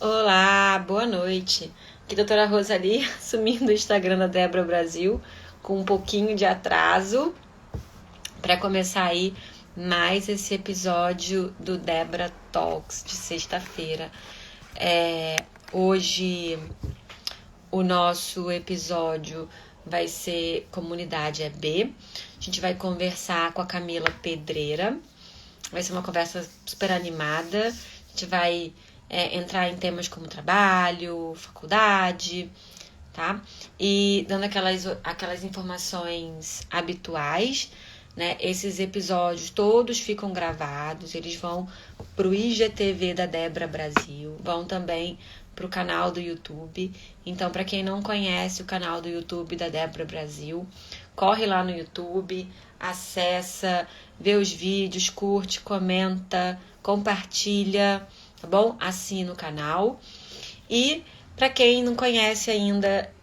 Olá, boa noite. Aqui, doutora Rosali, assumindo o Instagram da Débora Brasil, com um pouquinho de atraso, para começar aí mais esse episódio do Débora Talks de sexta-feira. Hoje o nosso episódio vai ser Comunidade EB. A gente vai conversar com a Camila Pedreira. Vai ser uma conversa super animada. A gente vai entrar em temas como trabalho, faculdade, tá? E dando aquelas informações habituais, né? Esses episódios todos ficam gravados, eles vão pro IGTV da Débora Brasil, vão também pro canal do YouTube. Então, para quem não conhece o canal do YouTube da Débora Brasil, corre lá no YouTube, acessa, vê os vídeos, curte, comenta, compartilha, tá bom? Assina o canal. E para quem não conhece ainda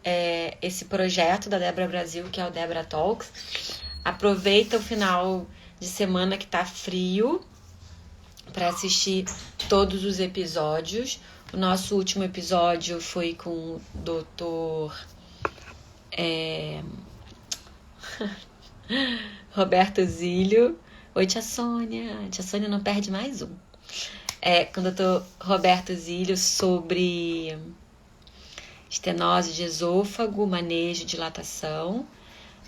esse projeto da Débora Brasil, que é o Débora Talks, aproveita o final de semana que tá frio para assistir todos os episódios. O nosso último episódio foi com o doutor Roberto Zílio. Oi, tia Sônia. Tia Sônia não perde mais um. Com o doutor Roberto Zílio sobre estenose de esôfago, manejo de dilatação.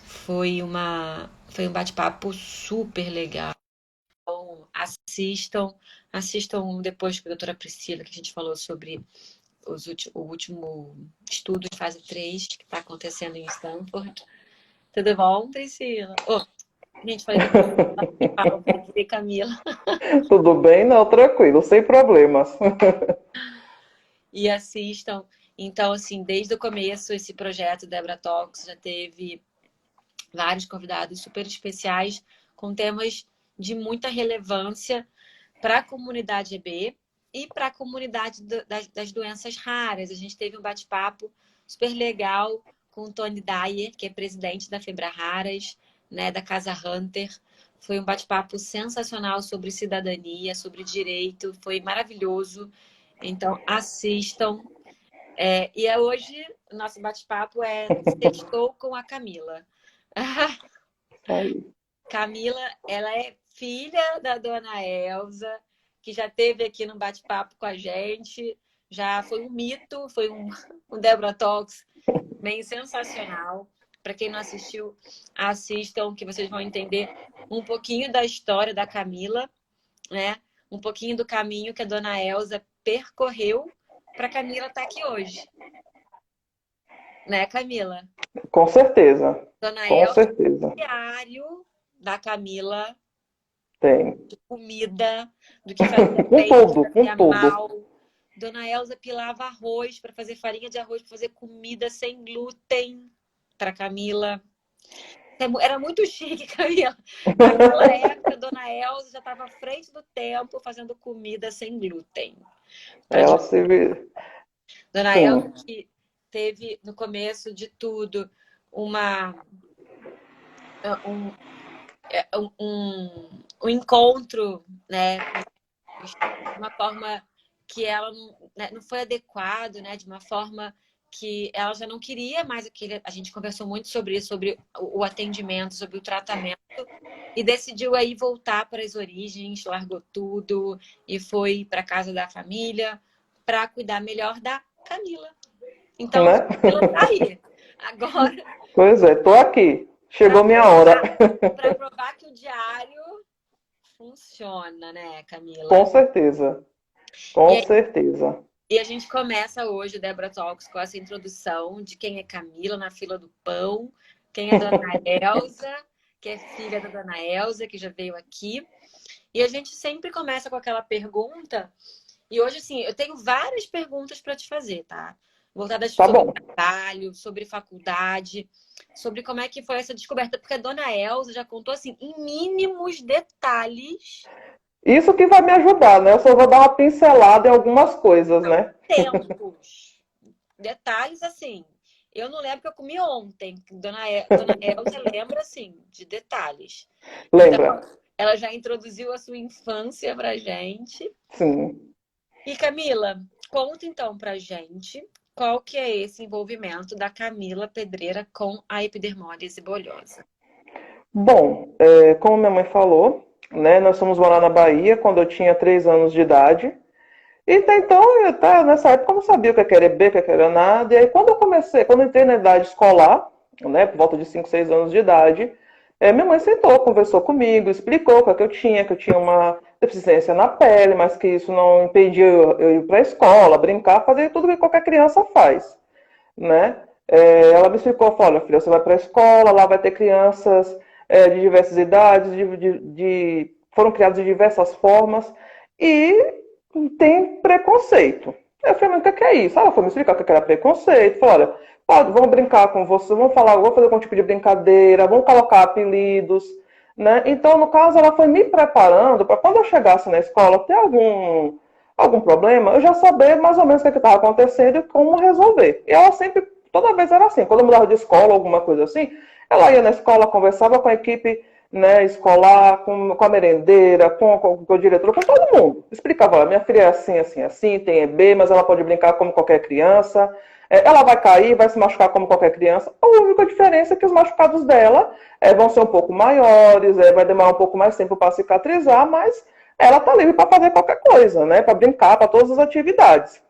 Foi um bate-papo super legal. Então, assistam depois com a doutora Priscila, que a gente falou sobre o último estudo de fase 3 que está acontecendo em Stanford. Tudo bom, Priscila? Oh, gente, falei que Camila. Tudo bem? Não, tranquilo, sem problemas. E assistam. Então, assim, desde o começo, esse projeto Debra Talks já teve vários convidados super especiais com temas de muita relevância para a comunidade EB e para a comunidade das doenças raras. A gente teve um bate-papo super legal com o Tony Dyer, que é presidente da Febra Raras, né, da Casa Hunter. Foi um bate-papo sensacional sobre cidadania, sobre direito, foi maravilhoso. Então, assistam. E hoje, o nosso bate-papo é Sextou com a Camila. Aí. Camila, ela é filha da dona Elza, que já esteve aqui no bate-papo com a gente. Já foi um mito, foi um Débora Talks bem sensacional. Para quem não assistiu, assistam, que vocês vão entender um pouquinho da história da Camila, né? Um pouquinho do caminho que a dona Elza percorreu para a Camila estar aqui hoje. Né, Camila? Com certeza, Dona com Elza, certeza. diário da Camila, Tem. comida, do que fazia Com bem, do que tudo, com fazia tudo. mal. Dona Elza pilava arroz para fazer farinha de arroz, para fazer comida sem glúten para Camila. Era muito chique, Camila. Naquela época, Dona Elza já estava à frente do tempo fazendo comida sem glúten. Ela se vê. Dona Elza Sim, que teve no começo de tudo uma um, um encontro, né, de uma forma que ela não, né, não foi adequado, né, de uma forma que ela já não queria mais aquele. A gente conversou muito sobre isso, sobre o atendimento, sobre o tratamento, e decidiu aí voltar para as origens, largou tudo e foi para casa da família para cuidar melhor da Camila. Então, né? ela tá aí. Agora, Pois é, tô aqui. para Chegou minha hora. provar, para provar que o diário funciona, né, Com Camila? certeza, E com aí, certeza. e a gente começa hoje o Debra Talks com essa introdução de quem é Camila na fila do pão, quem é Dona Elza, que é filha da Dona Elza, que já veio aqui. E a gente sempre começa com aquela pergunta. E hoje, assim, eu tenho várias perguntas para te fazer, tá? Voltadas Tá sobre bom. trabalho, sobre faculdade, sobre como é que foi essa descoberta. Porque a Dona Elza já contou, assim, em mínimos detalhes. Isso que vai me ajudar, né? Eu só vou dar uma pincelada em algumas coisas, Não, né? tempos. Detalhes assim. Eu não lembro que eu comi ontem. Dona Elza lembra, assim, de detalhes. Então, Lembra? ela já introduziu a sua infância pra gente. Sim. E Camila, Conta então pra gente qual que é esse envolvimento da Camila Pedreira com a epidermólise bolhosa. Bom, como minha mãe falou, né, nós fomos morar na Bahia quando eu tinha 3 anos de idade. E até então, nessa época eu não sabia o que era EB, o que era nada. E aí quando eu entrei na idade escolar, né, por volta de 5, 6 anos de idade, minha mãe sentou, conversou comigo, explicou o que que eu tinha uma deficiência na pele, mas que isso não impedia eu ir para a escola, brincar, fazer tudo que qualquer criança faz, né? Ela me explicou, falou, olha, filha, você vai para a escola, lá vai ter crianças de diversas idades, foram criadas de diversas formas, e tem preconceito. Eu falei, mas o que é isso? Ela foi me explicar o que era preconceito. Falou, olha, vamos brincar com você, vamos falar, vamos fazer algum tipo de brincadeira, vamos colocar apelidos, né? Então, no caso, ela foi me preparando para quando eu chegasse na escola ter algum problema, eu já saber mais ou menos o que estava acontecendo e como resolver. E ela sempre, toda vez era assim, quando eu mudava de escola, alguma coisa assim, ela ia na escola, conversava com a equipe, né, escolar, com a merendeira, com o diretor, com todo mundo. Explicava, minha filha é assim, assim, assim, tem EB, mas ela pode brincar como qualquer criança, ela vai cair, vai se machucar como qualquer criança. A única diferença é que os machucados dela vão ser um pouco maiores, vai demorar um pouco mais tempo para cicatrizar, mas ela tá livre para fazer qualquer coisa, né, para brincar, para todas as atividades.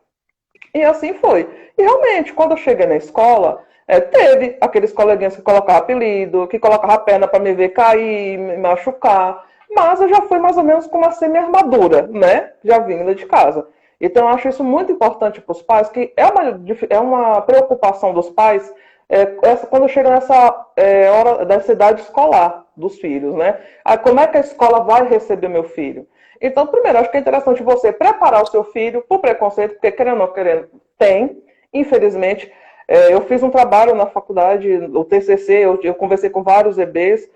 E assim foi. E realmente, quando eu cheguei na escola, teve aqueles coleguinhas que colocavam apelido, que colocavam a perna para me ver cair, me machucar. Mas eu já fui mais ou menos com uma semi-armadura, né? Já vinda de casa. Então, eu acho isso muito importante para os pais, que é uma preocupação dos pais quando chega nessa hora dessa idade escolar dos filhos, né? Como é que a escola vai receber meu filho? Então, primeiro, acho que é interessante você preparar o seu filho para o preconceito, porque querendo ou não querendo, tem, infelizmente. Eu fiz um trabalho na faculdade, o TCC, eu conversei com vários EBs.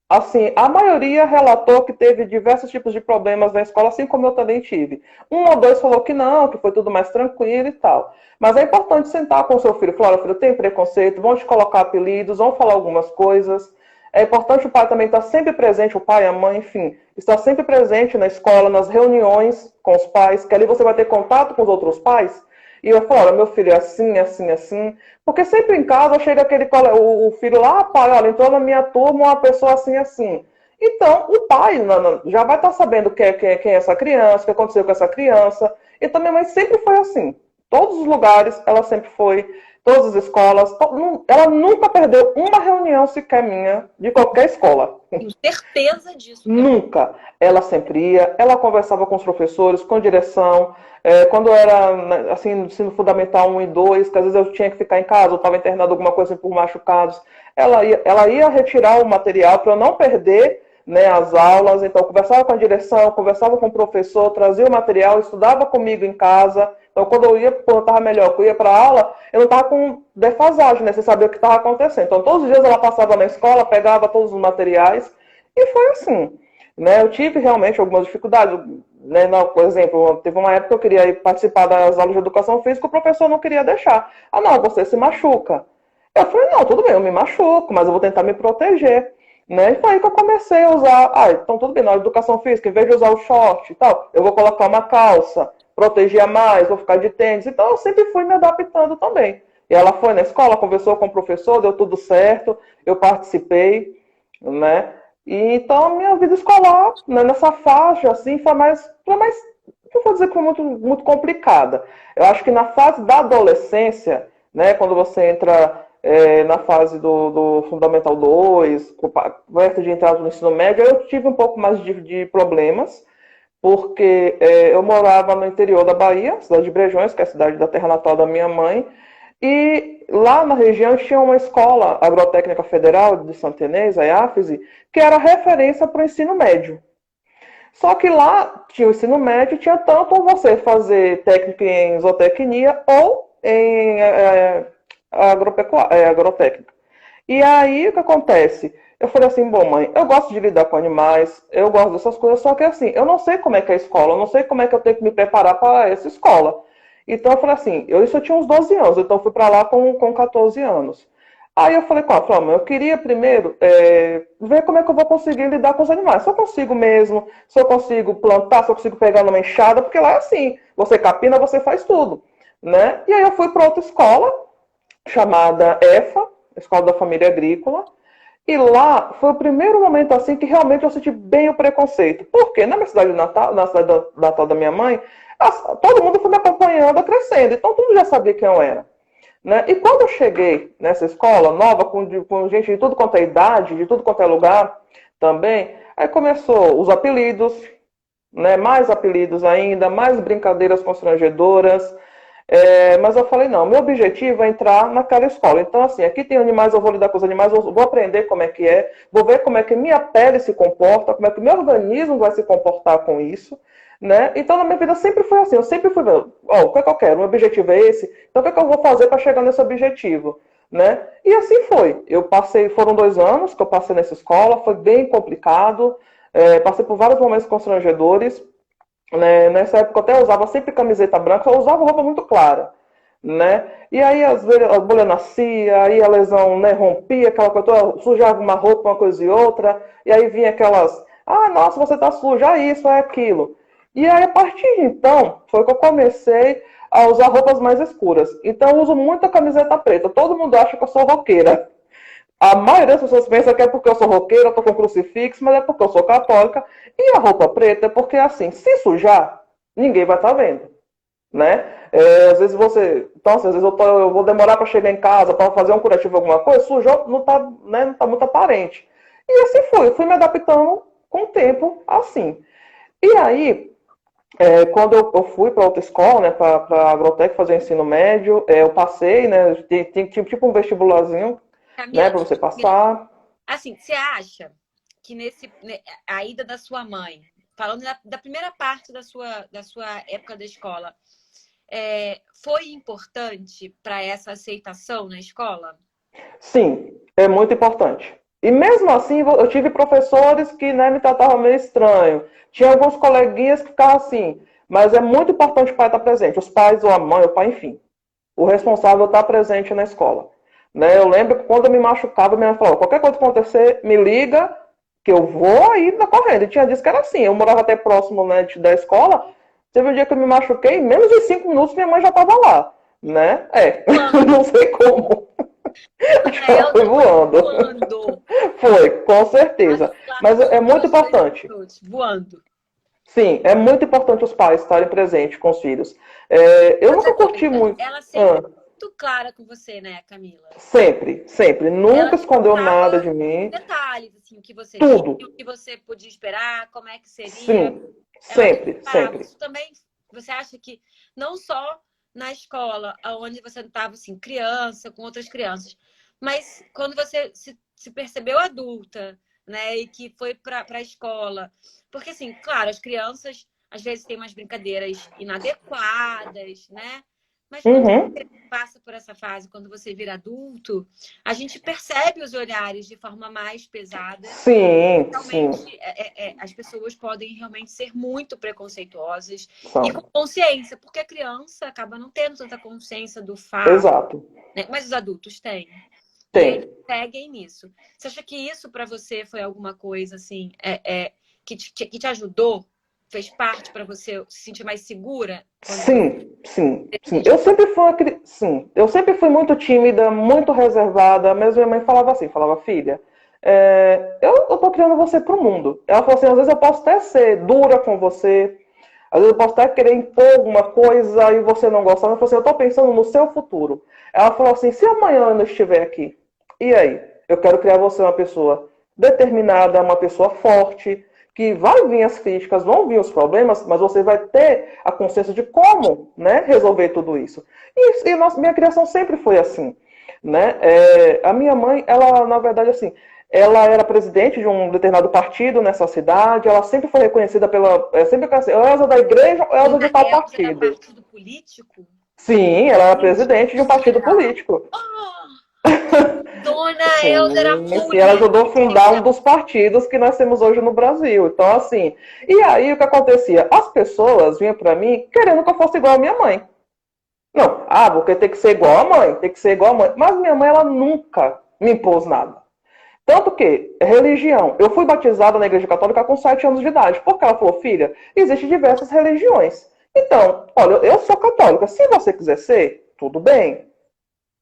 Assim, a maioria relatou que teve diversos tipos de problemas na escola, assim como eu também tive. Um ou dois falou que não, que foi tudo mais tranquilo e tal. Mas é importante sentar com o seu filho e falar, olha, filho, tem preconceito, vão te colocar apelidos, vão falar algumas coisas. É importante o pai também estar sempre presente, o pai, a mãe, enfim, estar sempre presente na escola, nas reuniões com os pais, que ali você vai ter contato com os outros pais. E eu falo, olha, meu filho é assim, assim, assim. Porque sempre em casa chega o filho lá, pai, olha, entrou na minha turma uma pessoa assim, assim. Então, o pai já vai estar sabendo quem é essa criança, o que aconteceu com essa criança. Então, minha mãe sempre foi assim. Todos os lugares, ela sempre foi, todas as escolas. Ela nunca perdeu uma reunião sequer minha de qualquer escola. Tenho certeza disso. Nunca. Ela sempre ia, ela conversava com os professores, com direção. Quando era assim, ensino fundamental 1 e 2, que às vezes eu tinha que ficar em casa, eu estava internado alguma coisa assim, por machucados, ela ia retirar o material para eu não perder, né, as aulas. Então, eu conversava com a direção, conversava com o professor, trazia o material, estudava comigo em casa. Então, quando eu estava melhor, que eu ia para a aula, eu não estava com defasagem, né? Você sabia o que estava acontecendo. Então, todos os dias ela passava na escola, pegava todos os materiais, e foi assim. Né? Eu tive realmente algumas dificuldades. Né? Não, por exemplo, teve uma época que eu queria ir participar das aulas de educação física, o professor não queria deixar. Ah, não, você se machuca. Eu falei, não, tudo bem, eu me machuco, mas eu vou tentar me proteger. Né? E foi aí que eu comecei a usar. Ah, então tudo bem, na educação física, em vez de usar o short e tal, eu vou colocar uma calça, proteger mais, vou ficar de tênis. Então eu sempre fui me adaptando também. E ela foi na escola, conversou com o professor, deu tudo certo, eu participei, né? E então a minha vida escolar, né, nessa faixa, assim, foi mais, não vou dizer que foi muito, muito complicada. Eu acho que na fase da adolescência, né, quando você entra na fase do Fundamental 2, perto de entrar no ensino médio, eu tive um pouco mais de problemas, porque eu morava no interior da Bahia, cidade de Brejões, que é a cidade da terra natal da minha mãe, e lá na região tinha uma escola agrotécnica federal de Santa Inês, a IAFES, que era referência para o ensino médio. Só que lá tinha o ensino médio, tinha tanto você fazer técnico em zootecnia ou em agrotécnica. E aí o que acontece? Eu falei assim, bom, mãe, eu gosto de lidar com animais, eu gosto dessas coisas, só que assim, eu não sei como é que é a escola, eu não sei como é que eu tenho que me preparar para essa escola. Então eu falei assim, isso eu tinha uns 12 anos, então eu fui para lá com 14 anos. Aí eu falei com ela, falei, eu queria primeiro ver como é que eu vou conseguir lidar com os animais. Se eu consigo mesmo, se eu consigo plantar, se eu consigo pegar numa enxada, porque lá é assim, você capina, você faz tudo, né? E aí eu fui para outra escola, chamada EFA, Escola da Família Agrícola, e lá foi o primeiro momento assim que realmente eu senti bem o preconceito. Porque na minha cidade de Natal, na cidade natal da minha mãe, todo mundo foi me acompanhando, crescendo, então todo mundo já sabia quem eu era. Né? E quando eu cheguei nessa escola nova, com gente de tudo quanto é idade, de tudo quanto é lugar também, aí começou os apelidos, né? Mais apelidos ainda, mais brincadeiras constrangedoras. Mas eu falei, não, meu objetivo é entrar naquela escola. Então, assim, aqui tem animais, eu vou lidar com os animais, eu vou aprender como é que é, vou ver como é que minha pele se comporta, como é que meu organismo vai se comportar com isso, né? Então, na minha vida sempre foi assim, eu sempre fui, o que é que eu quero? Meu objetivo é esse, então o que é que eu vou fazer para chegar nesse objetivo, né? E assim foi. Eu passei, foram 2 anos que eu passei nessa escola, foi bem complicado, passei por vários momentos constrangedores, né? Nessa época eu até usava sempre camiseta branca, eu usava roupa muito clara, né? E aí às vezes a bolha nascia, aí a lesão, né, rompia, aquela coisa, sujava uma roupa, uma coisa e outra, e aí vinha aquelas, nossa, você tá suja, isso, é aquilo. E aí a partir de então, foi que eu comecei a usar roupas mais escuras. Então eu uso muita camiseta preta, todo mundo acha que eu sou roqueira. A maioria das pessoas pensa que é porque eu sou roqueira, eu tô com crucifixo, mas é porque eu sou católica. E a roupa preta é porque, assim, se sujar, ninguém vai estar vendo, né? Às vezes você... Então, assim, às vezes eu vou demorar para chegar em casa, para fazer um curativo, alguma coisa, sujou, não tá, né, não tá muito aparente. E assim foi, eu fui me adaptando com o tempo, assim. E aí, quando eu fui para outra escola, né, para a Agrotec fazer ensino médio, eu passei, né, tinha tipo um vestibularzinho, né, Camila, para você passar. assim, você acha que a ida da sua mãe, falando da primeira parte da sua época da escola, foi importante para essa aceitação na escola? Sim, é muito importante. E mesmo assim, eu tive professores que, né, me tratavam meio estranho. Tinha alguns coleguinhas que ficavam assim. Mas é muito importante o pai estar presente. Os pais, ou a mãe, o pai, enfim. O responsável estar presente na escola. Né? Eu lembro que quando eu me machucava, minha mãe falou, qualquer coisa que acontecer, me liga, que eu vou aí na correndo. E tinha dias que era assim. Eu morava até próximo, né, da escola. Teve um dia que eu me machuquei, em menos de 5 minutos minha mãe já estava lá. Né? Não sei como. Acho que ela foi voando. Foi, com certeza. Mas é muito importante. Voando. Sim, é muito importante os pais estarem presentes com os filhos. Eu nunca curti muito. Ela sempre foi muito clara com você, né, Camila? Sempre, sempre. Nunca escondeu nada de mim. Detalhes, assim, o que você Tudo. tinha, o que você podia esperar, como é que seria. Sim, sempre, sempre. Isso também, você acha que não só na escola, onde você estava, assim, criança, com outras crianças, mas quando você se percebeu adulta, né, e que foi para a escola. Porque, assim, claro, as crianças às vezes têm umas brincadeiras inadequadas, né? Mas quando você passa por essa fase, quando você vira adulto, a gente percebe os olhares de forma mais pesada. Sim, realmente, sim. As pessoas podem realmente ser muito preconceituosas São. e com consciência, porque a criança acaba não tendo tanta consciência do fato. Exato. Né? Mas os adultos têm. Tem. E eles seguem nisso. Você acha que isso para você foi alguma coisa assim, que te ajudou? Fez parte para você se sentir mais segura? Sim. Eu sempre fui muito tímida, muito reservada. Mesmo minha mãe falava assim, falava, filha, eu tô criando você pro mundo. Ela falou assim, às vezes eu posso até ser dura com você, às vezes eu posso até querer impor alguma coisa e você não gostar. Ela falou assim, eu tô pensando no seu futuro. Ela falou assim, se amanhã eu não estiver aqui, e aí? Eu quero criar você uma pessoa determinada, uma pessoa forte, que vai vir as críticas, vão vir os problemas, mas você vai ter a consciência de como, né, resolver tudo isso. E minha criação sempre foi assim, né? A minha mãe, ela, na verdade, assim, ela era presidente de um determinado partido nessa cidade, ela sempre foi reconhecida pela... sempre assim, Elza da igreja, Elza de tal partido. Era partido político? Sim, ela era presidente de um partido político. Dona Elza era política. E ela ajudou a fundar um dos partidos que nós temos hoje no Brasil. Então, assim, e aí o que acontecia? As pessoas vinham para mim querendo que eu fosse igual a minha mãe. Não, porque tem que ser igual a mãe, tem que ser igual a mãe. Mas minha mãe, ela nunca me impôs nada. Tanto que, religião, eu fui batizada na Igreja Católica com 7 anos de idade, porque ela falou, filha, existem diversas religiões. Então, olha, eu sou católica, se você quiser ser, tudo bem,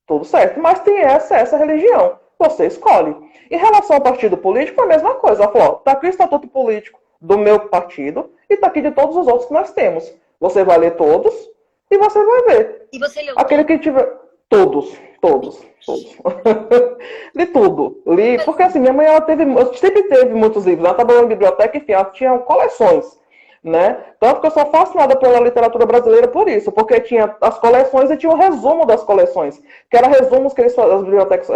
tudo certo, mas tem essa religião, você escolhe. Em relação ao partido político, a mesma coisa, ela falou, tá aqui o estatuto político do meu partido e tá aqui de todos os outros que nós temos. Você vai ler todos e você vai ver. E você leu Aquele que tiver... Todos. Li tudo. Li, porque assim, minha mãe, sempre teve muitos livros. Ela trabalhou em biblioteca, enfim, ela tinha coleções, né? Tanto que eu sou fascinada pela literatura brasileira por isso, porque tinha as coleções e tinha um resumo das coleções, que eram resumos que as bibliotecas,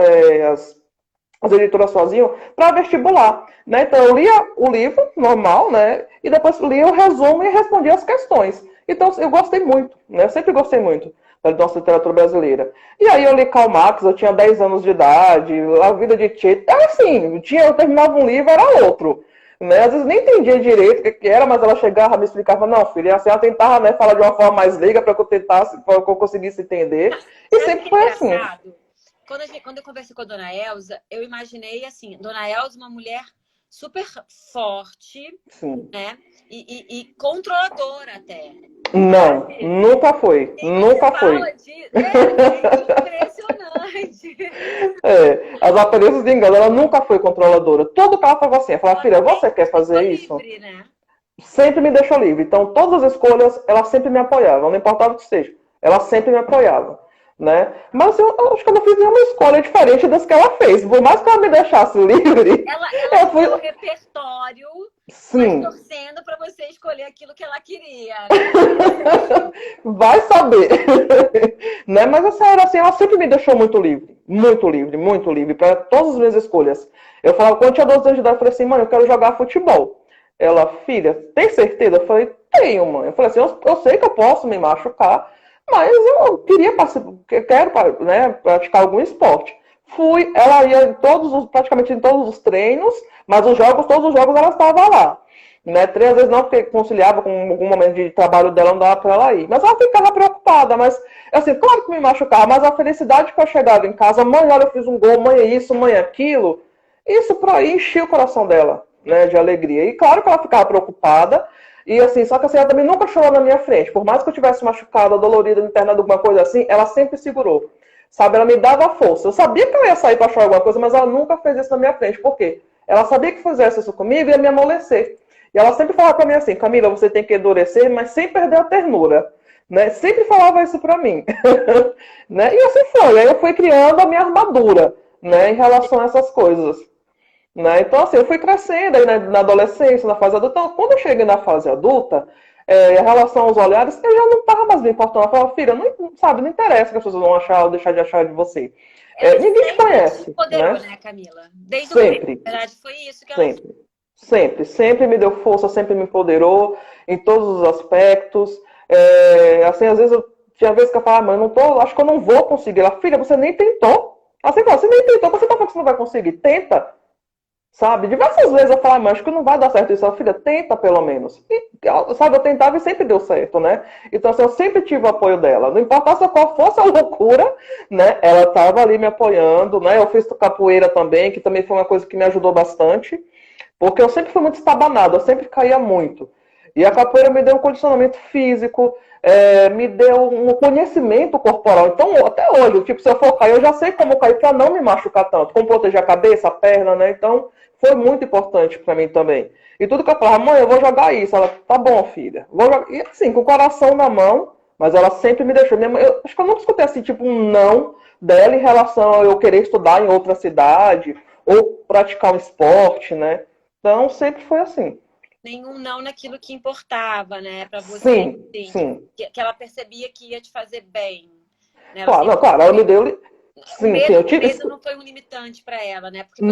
as editoras faziam para vestibular, né? Então eu lia o livro normal, né? E depois lia o resumo e respondia as questões. Então eu gostei muito, né? Eu sempre gostei muito da nossa literatura brasileira. E aí eu li Karl Marx, eu tinha 10 anos de idade, A Vida de Tietê, era assim, eu terminava um livro, era outro. Né? Às vezes nem entendia direito o que era, mas ela chegava, me explicava, não, filha, assim, ela tentava, né, falar de uma forma mais leiga para que eu tentasse, para que eu conseguisse entender. E sempre foi assim. Quando eu conversei com a Dona Elza, eu imaginei assim, Dona Elza, uma mulher super forte, Sim. né? E controladora até. Não, nunca foi. Nunca foi. É impressionante. As aparências de engano, ela nunca foi controladora. Tudo que ela falava assim, ela falava, filha, você quer fazer isso? Livre, né? Sempre me deixou livre. Então, todas as escolhas, ela sempre me apoiava. Não importava o que seja. Ela sempre me apoiava. Né? Mas eu acho que eu não fiz nenhuma escolha diferente das que ela fez. Por mais que ela me deixasse livre... Ela fui... o repertório, sim, mas torcendo para você escolher aquilo que ela queria. Vai saber. Né? Mas assim, ela sempre me deixou muito livre para todas as minhas escolhas. Eu falava, quando eu tinha 12 anos de idade, eu falei assim, mãe, eu quero jogar futebol. Ela, filha, tem certeza? Eu falei, tenho, mãe. Eu falei assim, eu sei que eu posso me machucar, mas eu queria quero, né, praticar algum esporte. Fui, ela ia praticamente em todos os treinos, mas todos os jogos ela estava lá. Né? 3 vezes não, porque conciliava com algum momento de trabalho dela, não dava para ela ir. Mas ela ficava preocupada, mas assim, claro que me machucava, mas a felicidade que eu chegava em casa, mãe, olha, eu fiz um gol, mãe, isso, mãe, aquilo, isso enchia o coração dela, né, de alegria. E claro que ela ficava preocupada, e assim, só que assim, ela também nunca chorou na minha frente. Por mais que eu tivesse machucado, dolorida, internada, alguma coisa assim, ela sempre segurou. Sabe, ela me dava força. Eu sabia que ela ia sair para chorar alguma coisa, mas ela nunca fez isso na minha frente. Por quê? Ela sabia que fizesse isso comigo e ia me amolecer. E ela sempre falava para mim assim, Camila, você tem que endurecer, mas sem perder a ternura. Né? Sempre falava isso para mim. Né? E assim foi. Aí eu fui criando a minha armadura, né, em relação a essas coisas. Né? Então, assim, eu fui crescendo aí, né, na adolescência, na fase adulta. Então, quando eu cheguei na fase adulta, em relação aos olhares, eu já não estava mais me importando. Eu falava, filha, não, sabe, não interessa que as pessoas vão achar ou deixar de achar de você. Ninguém te conhece. Empoderou, né, Camila? Desde sempre. Na verdade, foi isso que ela Sempre me deu força, sempre me empoderou em todos os aspectos. Assim, às vezes tinha vezes que eu falava, mãe, acho que eu não vou conseguir. Ela, filha, você nem tentou. Assim, você nem tentou, você tá falando que você não vai conseguir. Tenta. Sabe? Diversas vezes eu falava, mas acho que não vai dar certo isso. Ela, filha, tenta pelo menos. E, sabe, eu tentava e sempre deu certo, né? Então, assim, eu sempre tive o apoio dela. Não importasse qual fosse a loucura, né? Ela estava ali me apoiando, né? Eu fiz capoeira também, que também foi uma coisa que me ajudou bastante. Porque eu sempre fui muito estabanada, eu sempre caía muito. E a capoeira me deu um condicionamento físico, me deu um conhecimento corporal. Então, até hoje, tipo, se eu for cair, eu já sei como cair para não me machucar tanto. Como proteger a cabeça, a perna, né? Então, foi muito importante para mim também. E tudo que eu falava, mãe, eu vou jogar isso. Ela, tá bom, filha. Vou jogar. E assim, com o coração na mão, mas ela sempre me deixou. Minha mãe, acho que eu nunca escutei assim, tipo, um não dela em relação a eu querer estudar em outra cidade ou praticar um esporte, né? Então, sempre foi assim. Nenhum não naquilo que importava, né? Pra você. Sim. Que ela percebia que ia te fazer bem. Né? Claro, ela me deu... O medo não foi um limitante para ela, né? Porque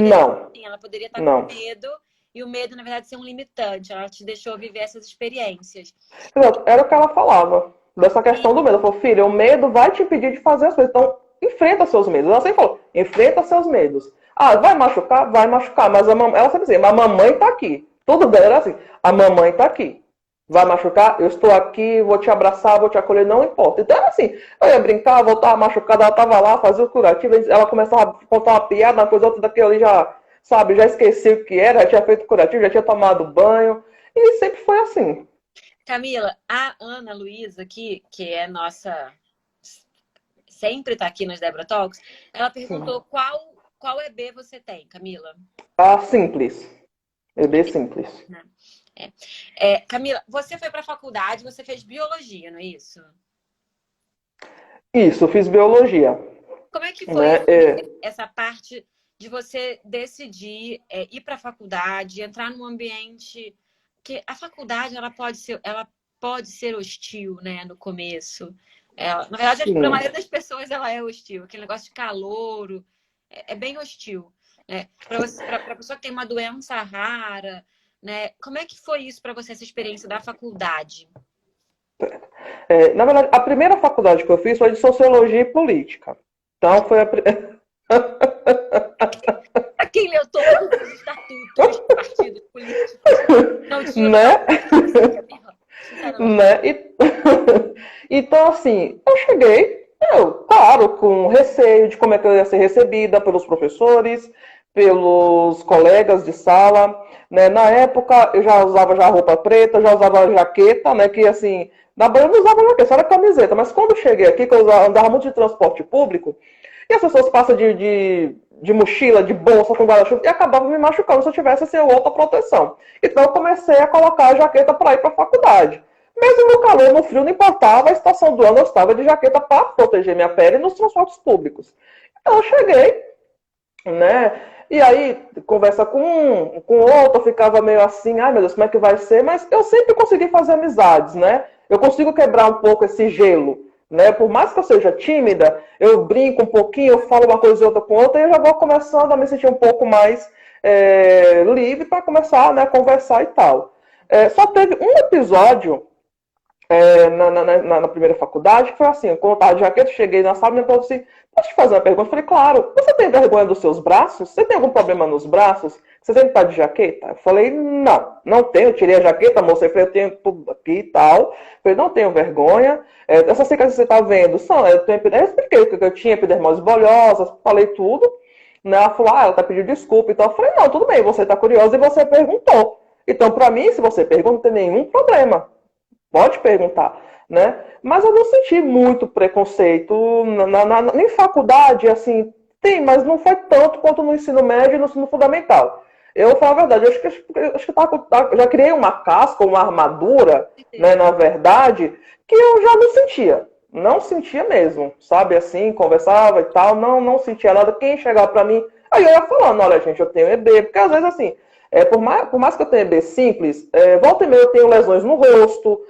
ela poderia estar com medo e o medo, na verdade, ser um limitante. Ela te deixou viver essas experiências. Exato. Era o que ela falava. Dessa questão do medo. Ela falou, filha, o medo vai te impedir de fazer as coisas. Então, enfrenta seus medos. Ela sempre falou, enfrenta seus medos. Ah, vai machucar? Vai machucar. Mas ela sempre dizia, mas a mamãe tá aqui. Tudo dela era assim, a mamãe tá aqui. Vai machucar? Eu estou aqui, vou te abraçar, vou te acolher, não importa. Então era assim, eu ia brincar, voltava machucada, ela estava lá, fazia o curativo, ela começava a contar uma piada, uma coisa outra daquilo ali já, sabe, já esqueci o que era, já tinha feito curativo, já tinha tomado banho, e sempre foi assim. Camila, a Ana Luísa aqui, que é nossa, sempre está aqui nos Debra Talks, ela Sim. perguntou qual EB você tem, Camila? Ah, simples. Bebê simples. Né? Camila, você foi para a faculdade, você fez biologia, não é isso? Isso, eu fiz biologia, Como é que foi né? essa parte de você decidir ir para a faculdade, entrar num ambiente que a faculdade ela pode ser hostil, né, no começo. Na verdade, para a Sim. maioria das pessoas ela é hostil, aquele negócio de calouro é bem hostil, né? Para a pessoa que tem uma doença rara, né? Como é que foi isso para você essa experiência da faculdade? Na verdade, a primeira faculdade que eu fiz foi de Sociologia e Política. Então, foi a. Para quem leu todos os estatutos dos partidos políticos, não tinha Né? faculdade assim, Camila. Sinceramente. Né? Então, assim, eu cheguei, claro, com receio de como é que eu ia ser recebida pelos professores, pelos colegas de sala, né? Na época, eu já usava já roupa preta, já usava jaqueta, né? Que, assim, na banha eu não usava jaqueta, só era camiseta. Mas quando eu cheguei aqui, que eu andava muito de transporte público, e as pessoas passam de mochila, de bolsa com guarda-chuva e acabavam me machucando se eu tivesse assim, outra proteção. Então eu comecei a colocar a jaqueta para ir para a faculdade. Mesmo no calor, no frio, não importava a estação do ano, eu estava de jaqueta para proteger minha pele nos transportes públicos. Então eu cheguei, né? E aí, conversa com um, com outro, eu ficava meio assim, ai meu Deus, como é que vai ser? Mas eu sempre consegui fazer amizades, né? Eu consigo quebrar um pouco esse gelo, né? Por mais que eu seja tímida, eu brinco um pouquinho, eu falo uma coisa e outra com outra, e eu já vou começando a me sentir um pouco mais livre para começar, né, a conversar e tal. Só teve um episódio na primeira faculdade, que foi assim, quando eu estava de jaqueta, cheguei na sala e me falou assim, posso te fazer uma pergunta? Eu falei, claro, você tem vergonha dos seus braços? Você tem algum problema nos braços? Você sempre está de jaqueta? Eu falei, não, não tenho, eu tirei a jaqueta, moça, eu falei, eu tenho tudo aqui e tal. Eu falei, não tenho vergonha. Essas cicatrizes que você está vendo são, eu expliquei o que eu tinha, epidermose bolhosa, falei tudo. Né? Ela falou, ela está pedindo desculpa. Então eu falei, não, tudo bem, você está curiosa e você perguntou. Então, para mim, se você pergunta, não tem nenhum problema. Pode perguntar, né? Mas eu não senti muito preconceito em faculdade, assim, tem, mas não foi tanto quanto no ensino médio e no ensino fundamental. Eu falo a verdade, eu acho que já criei uma casca, uma armadura, né, na verdade, que eu já não sentia. Não sentia mesmo, sabe, assim, conversava e tal, não sentia nada. Quem chegava pra mim, aí eu ia falando, olha, gente, eu tenho EB, porque às vezes, assim, por mais que eu tenha EB simples, volta e meia eu tenho lesões no rosto,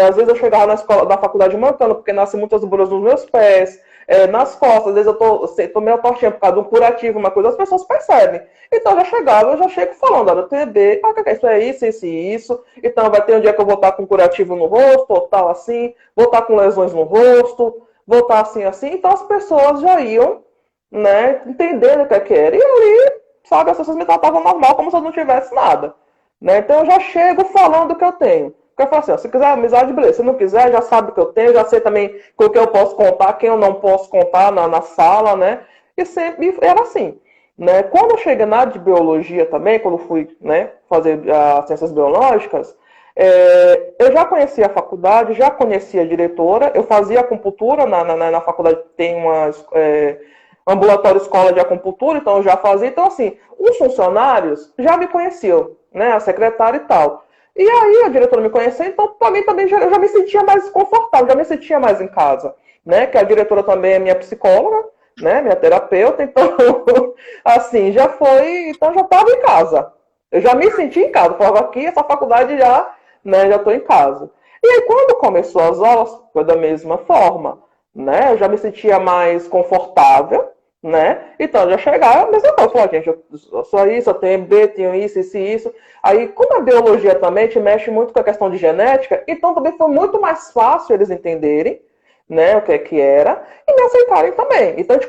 às vezes eu chegava na faculdade mancando, porque nasce muitas bolhas nos meus pés, nas costas, às vezes eu tô meio tortinha por causa de um curativo, uma coisa, as pessoas percebem. Então eu já chego falando, olha, eu tenho EB, isso é isso, isso e isso, então vai ter um dia que eu vou estar com curativo no rosto, ou tal assim, vou estar com lesões no rosto, vou estar assim, assim, então as pessoas já iam, né, entendendo o que era, e ali, sabe, as pessoas me tratavam normal, como se eu não tivesse nada, né, então eu já chego falando o que eu tenho. Porque eu falo assim, ó, se quiser amizade, beleza. Se não quiser, já sabe o que eu tenho, já sei também com o que eu posso contar, quem eu não posso contar na sala, né? E sempre era assim. Né? Quando eu cheguei na de biologia também, quando fui, né, fazer as ciências biológicas, eu já conhecia a faculdade, já conhecia a diretora, eu fazia acupuntura na faculdade, tem uma ambulatório escola de acupuntura, então eu já fazia. Então, assim, os funcionários já me conheciam, né, a secretária e tal. E aí a diretora me conhecia, então para mim também eu já me sentia mais confortável, já me sentia mais em casa, né? Que a diretora também é minha psicóloga, né? Minha terapeuta, então assim, já foi, então já estava em casa. Eu já me senti em casa, falava aqui, essa faculdade já, né, já estou em casa. E aí quando começou as aulas, foi da mesma forma, né? Eu já me sentia mais confortável, né? Então eu já chegava, mas eu falava, gente, eu sou isso, eu tenho B, tenho isso e isso. Aí, como a biologia também te mexe muito com a questão de genética, então também foi muito mais fácil eles entenderem, né, o que é que era, e me aceitarem também. Então a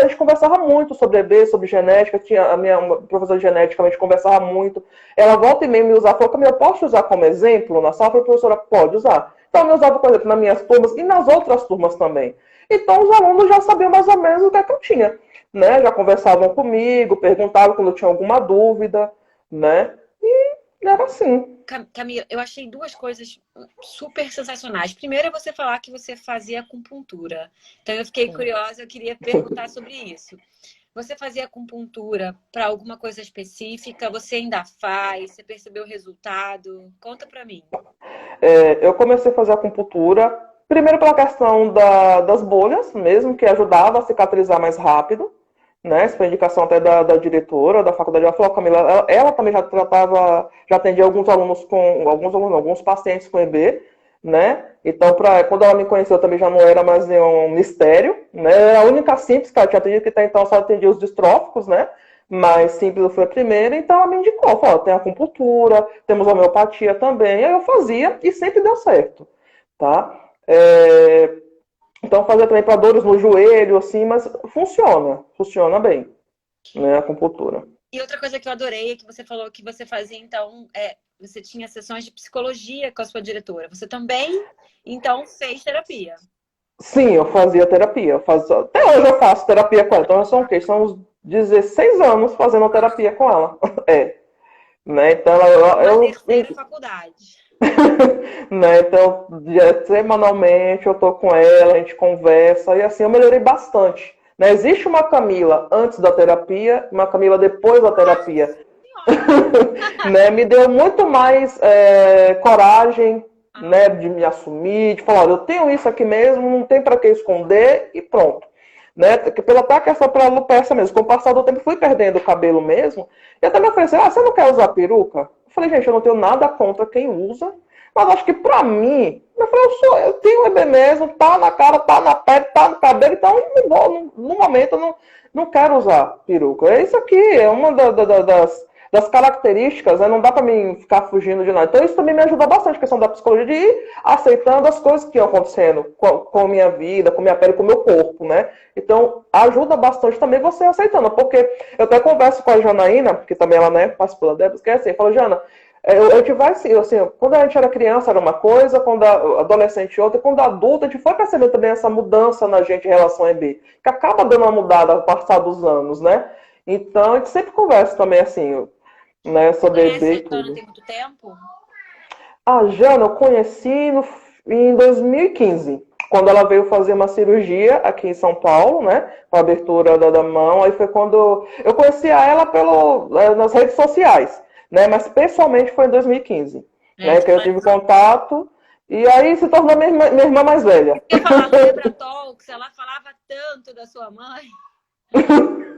gente conversava muito sobre EB, sobre genética, tinha a minha professora de genética, a gente conversava muito. Ela volta e meia me usava, falou que eu posso usar como exemplo na sala? Eu falei, professora, pode usar. Então eu me usava, por exemplo, nas minhas turmas e nas outras turmas também. Então os alunos já sabiam mais ou menos o que é que eu tinha, né? Já conversavam comigo, perguntavam quando eu tinha alguma dúvida, né? E era assim. Camila, eu achei duas coisas super sensacionais. Primeiro é você falar que você fazia acupuntura. Então eu fiquei curiosa, eu queria perguntar sobre isso. Você fazia acupuntura para alguma coisa específica? Você ainda faz? Você percebeu o resultado? Conta para mim. Eu comecei a fazer acupuntura, primeiro pela questão das bolhas mesmo, que ajudava a cicatrizar mais rápido, né? Essa foi a indicação até da diretora da faculdade. Ela falou, Camila, ela também já tratava, já atendia alguns pacientes com EB, né? Então, quando ela me conheceu, também já não era mais nenhum mistério, né? Era a única simples que ela tinha atendido, que até então só atendia os distróficos, né? Mas simples foi a primeira, então ela me indicou, falou, tem acupuntura, temos homeopatia também, aí eu fazia e sempre deu certo, tá? Então fazia também para dores no joelho, assim, mas funciona bem, né, a acupuntura. E outra coisa que eu adorei é que você falou que você fazia, então, você tinha sessões de psicologia com a sua diretora. Você também, então, fez terapia. Sim, eu fazia terapia. Até hoje eu faço terapia com ela. Então, são o quê? São uns 16 anos fazendo terapia com ela. É. Né? Então, Uma terceira faculdade. né? Então, semanalmente eu tô com ela, a gente conversa. E assim, eu melhorei bastante. Né? Existe uma Camila antes da terapia, uma Camila depois da terapia. Né? Me deu muito mais coragem, né, de me assumir, de falar, eu tenho isso aqui mesmo, não tem para que esconder e pronto. Né? Pela tá questão pela alopecia mesmo. Com o passar do tempo fui perdendo o cabelo mesmo. E até me ofereceram, você não quer usar peruca? Eu falei, gente, eu não tenho nada contra quem usa, mas acho que pra mim, eu falei, eu tenho EB mesmo, tá na cara, tá na pele, tá no cabelo, então não vou, no momento eu não quero usar peruca. É isso aqui, é uma das características, né? Não dá para mim ficar fugindo de nada. Então isso também me ajudou bastante, a questão da psicologia, de ir aceitando as coisas que iam acontecendo com a minha vida, com a minha pele, com o meu corpo, né? Então ajuda bastante também você aceitando, porque eu até converso com a Janaína, que também ela, né, participou da Debs, que é assim, eu falo, Jana, a gente vai assim, quando a gente era criança era uma coisa, quando adolescente outra, e quando adulta a gente foi percebendo também essa mudança na gente em relação a EB, que acaba dando uma mudada ao passar dos anos, né? Então a gente sempre conversa também assim, né, sobre EB Conhece e a Jana tudo. tem muito tempo? A Jana eu conheci em 2015, quando ela veio fazer uma cirurgia aqui em São Paulo, né, com a abertura da mão. Aí foi quando eu conhecia ela nas redes sociais, né, mas pessoalmente foi em 2015, né, Gente, que eu tive contato. E aí se tornou minha irmã mais velha. eu ia falar no Debra Talks, ela falava tanto da sua mãe.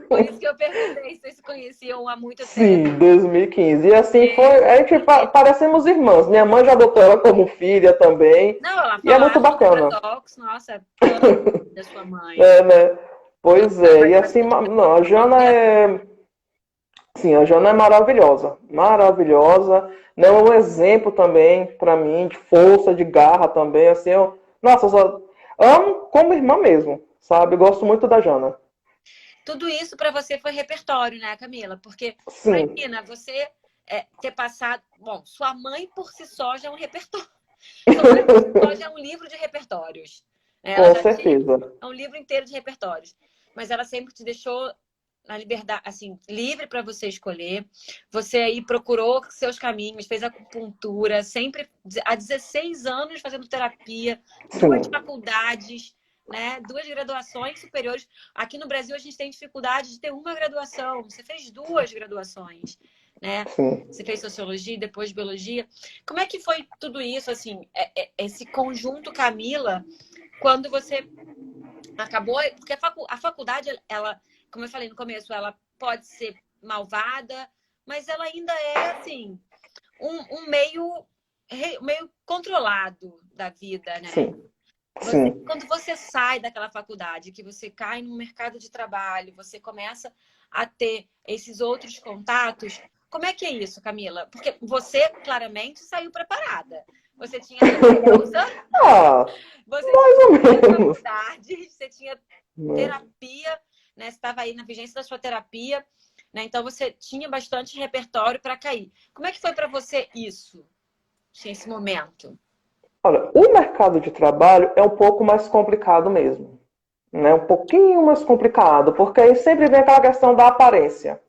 Por isso que eu perguntei se vocês se conheciam há muito tempo. Sim, 2015. E assim foi. É, A gente parecemos irmãs. Minha mãe já adotou ela como filha também. não, ela E é muito falava no Debra bacana. Talks, nossa, tanto da sua mãe. É, né? Pois é. Gostava E de assim, bastante não, a Jana dela. é. Sim, a Jana é maravilhosa. Maravilhosa. Né? Um exemplo também para mim de força, de garra também. Assim, nossa, eu só amo como irmã mesmo, sabe? Eu gosto muito da Jana. Tudo isso para você foi repertório, né, Camila? Porque Sim, imagina você ter passado. Bom, sua mãe por si só já é um repertório. Sua mãe por si só já é um livro de repertórios. Né? Ela com já tinha certeza. um livro inteiro de repertórios. Mas ela sempre te deixou na liberdade, assim, livre para você escolher. Você aí procurou seus caminhos, fez acupuntura, sempre há 16 anos fazendo terapia, duas Sim, faculdades, né? Duas graduações superiores. Aqui no Brasil a gente tem dificuldade de ter uma graduação. Você fez duas graduações, né? sim. Você fez sociologia, depois biologia. Como é que foi tudo isso, assim, esse conjunto Camila, quando você acabou? Porque a faculdade, ela, como eu falei no começo, ela pode ser malvada, mas ela ainda é, assim, um meio controlado da vida, né? Sim, sim. Quando você sai daquela faculdade, que você cai no mercado de trabalho, você começa a ter esses outros contatos, como é que é isso, Camila? Porque você claramente saiu preparada. Você tinha esposa, você tinha faculdade, você tinha terapia, né? Você estava aí na vigência da sua terapia, né? Então você tinha bastante repertório para cair. Como é que foi para você isso, esse momento? Olha, o mercado de trabalho é um pouco mais complicado mesmo, né? Um pouquinho mais complicado, porque aí sempre vem aquela questão da aparência.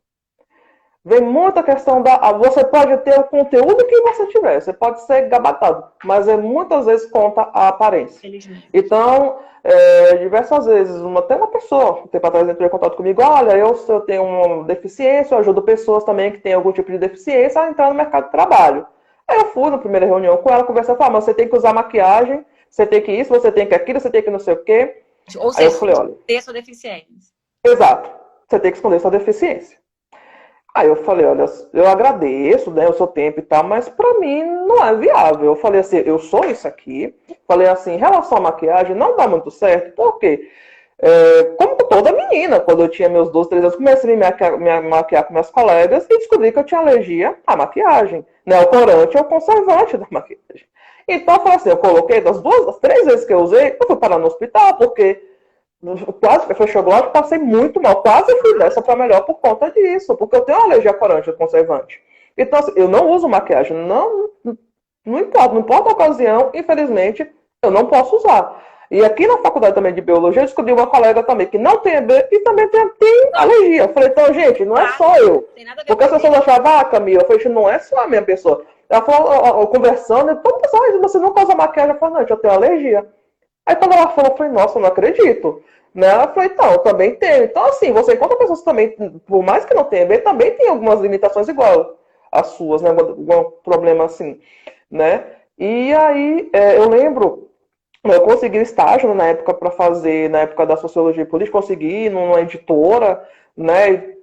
Vem muita questão da... Você pode ter o conteúdo que você tiver, você pode ser gabatado, mas muitas vezes conta a aparência. Então, diversas vezes, até uma pessoa, um tempo atrás entrou em contato comigo, olha, eu tenho uma deficiência, eu ajudo pessoas também que têm algum tipo de deficiência a entrar no mercado de trabalho. Aí eu fui na primeira reunião com ela, conversando, falei, mas você tem que usar maquiagem, você tem que isso, você tem que aquilo, você tem que não sei o quê. Ou seja, aí eu falei, olha, ter sua deficiência. Exato, você tem que esconder sua deficiência. Aí eu falei, olha, eu agradeço, né, o seu tempo e tal, mas pra mim não é viável. Eu falei assim, eu sou isso aqui. Falei assim, em relação à maquiagem, não dá muito certo, por quê? Como toda menina, quando eu tinha meus 12, 13 anos, comecei a me maquiar com minhas colegas e descobri que eu tinha alergia à maquiagem, né, ao corante, ao conservante da maquiagem. Então eu falei assim, eu coloquei das 3 vezes que eu usei, eu fui parar no hospital, porque... Quase fechou o glote, passei muito mal. Quase fui dessa para melhor por conta disso. Porque eu tenho uma alergia a corante, a conservante. Então, assim, eu não uso maquiagem. Não importa a ocasião, infelizmente, eu não posso usar. E aqui na faculdade também de biologia, eu descobri uma colega também que não tem EB e também tem alergia. Eu falei, então, gente, não é só eu. Porque as pessoas achavam, Camila, eu falei, não é só a minha pessoa. Ela falou, conversando, todo pessoal, você nunca usa maquiagem? Eu falei, não, eu tenho alergia. Aí quando ela falou, eu falei, nossa, eu não acredito. Né? Ela falou, então, eu também tenho. Então, assim, você encontra pessoas que também, por mais que não tenha EB, também tem algumas limitações igual às suas, né? Algum problema assim, né? E aí, eu lembro, eu consegui estágio na época para fazer, na época da sociologia e política, consegui numa editora, né?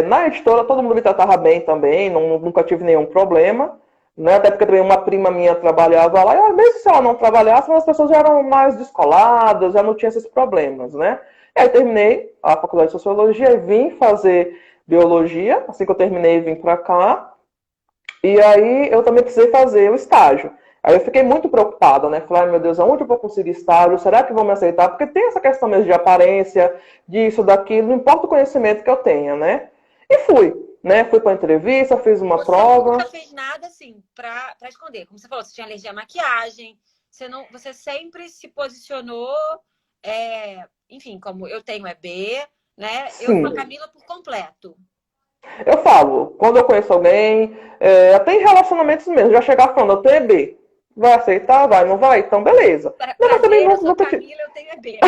Na editora todo mundo me tratava bem também, nunca tive nenhum problema. Né? Até porque também uma prima minha trabalhava lá, e mesmo se ela não trabalhasse, as pessoas já eram mais descoladas, já não tinha esses problemas, né? E aí terminei a faculdade de sociologia e vim fazer biologia, assim que eu terminei vim para cá, e aí eu também precisei fazer o estágio. Aí eu fiquei muito preocupada, né? Falei, meu Deus, aonde eu vou conseguir estágio? Será que vão me aceitar? Porque tem essa questão mesmo de aparência, disso, daquilo, não importa o conhecimento que eu tenha, né? E fui. Né? Fui para entrevista, fiz uma prova. Você nunca fez nada assim para esconder. Como você falou, você tinha alergia à maquiagem. Você sempre se posicionou, enfim, como eu tenho EB, né? Sim. Eu sou a Camila por completo. Eu falo, quando eu conheço alguém, até em relacionamentos mesmo, já chegar falando, eu tenho EB. Vai aceitar? Vai, não vai? Então, beleza. Mas também eu sou Camila, eu tenho EB.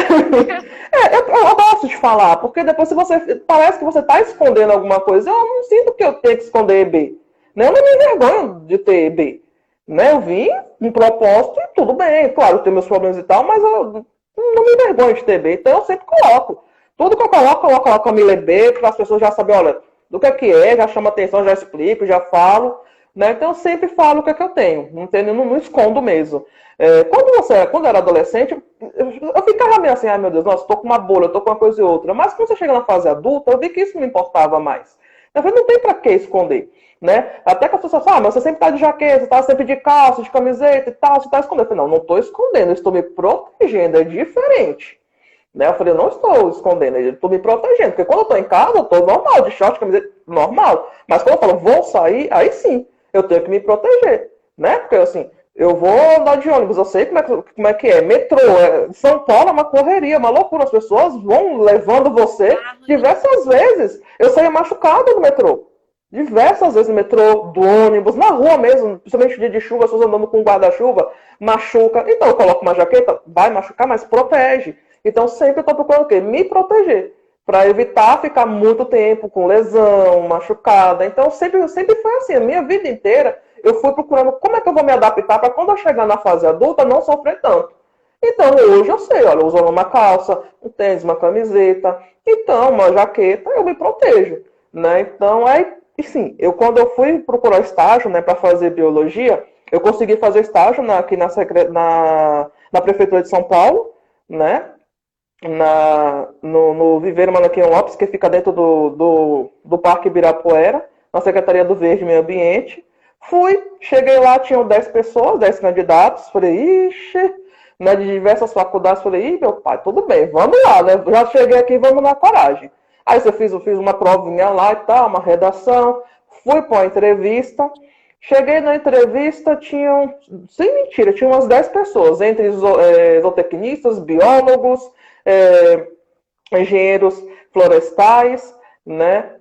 Eu gosto de falar, porque depois se você parece que você está escondendo alguma coisa, eu não sinto que eu tenho que esconder EB. Né? Eu não me envergonho de ter EB. Né? Eu vim um propósito e tudo bem. Claro, eu tenho meus problemas e tal, mas eu não me envergonho de ter EB. Então eu sempre coloco. Tudo que eu coloco Camila EB, para as pessoas já saberem, olha, do que é, já chama atenção, já explico, já falo. Né? Então eu sempre falo o que é que eu tenho, não escondo mesmo. Quando eu era adolescente, eu ficava meio assim, ai meu Deus, nossa, estou com uma bolha, estou com uma coisa e outra. Mas quando você chega na fase adulta, eu vi que isso não me importava mais. Eu falei, não tem pra que esconder. Né? Até que as pessoas falam, mas você sempre tá de jaqueta, você tá sempre de calça, de camiseta e tal, você tá escondendo. Eu falei, não estou escondendo, eu estou me protegendo, é diferente. Né? Eu falei, eu não estou escondendo, eu estou me protegendo. Porque quando eu estou em casa, eu estou normal, de short, camiseta, normal. Mas quando eu falo, vou sair, aí sim, eu tenho que me proteger. Né? Porque assim, eu vou andar de ônibus, eu sei como é que é. Metrô, São Paulo é uma correria, uma loucura. As pessoas vão levando você. Diversas vezes eu saía machucada no metrô. Diversas vezes no metrô, do ônibus, na rua mesmo, principalmente dia de chuva, as pessoas andando com guarda-chuva, machuca. Então eu coloco uma jaqueta, vai machucar, mas protege. Então sempre eu estou procurando o quê? Me proteger. Para evitar ficar muito tempo com lesão, machucada. Então sempre foi assim, a minha vida inteira eu fui procurando como é que eu vou me adaptar para quando eu chegar na fase adulta não sofrer tanto. Então hoje eu sei, olha, eu uso uma calça, um tênis, uma camiseta, então uma jaqueta, eu me protejo. Né? Então sim, quando eu fui procurar estágio, né, para fazer biologia, eu consegui fazer estágio aqui na Prefeitura de São Paulo, né? No Viveiro Malaquias Lopes, que fica dentro do Parque Ibirapuera, na Secretaria do Verde e Meio Ambiente. Fui, cheguei lá, tinham 10 pessoas, 10 candidatos. Falei, ixi, né, de diversas faculdades. Falei, ih, meu pai, tudo bem, vamos lá, né? Já cheguei aqui, vamos na coragem. Aí eu fiz uma provinha lá e tal, uma redação. Fui para uma entrevista. Cheguei na entrevista, tinham, sem mentira, tinha umas 10 pessoas, entre zootecnistas, biólogos, engenheiros florestais, né?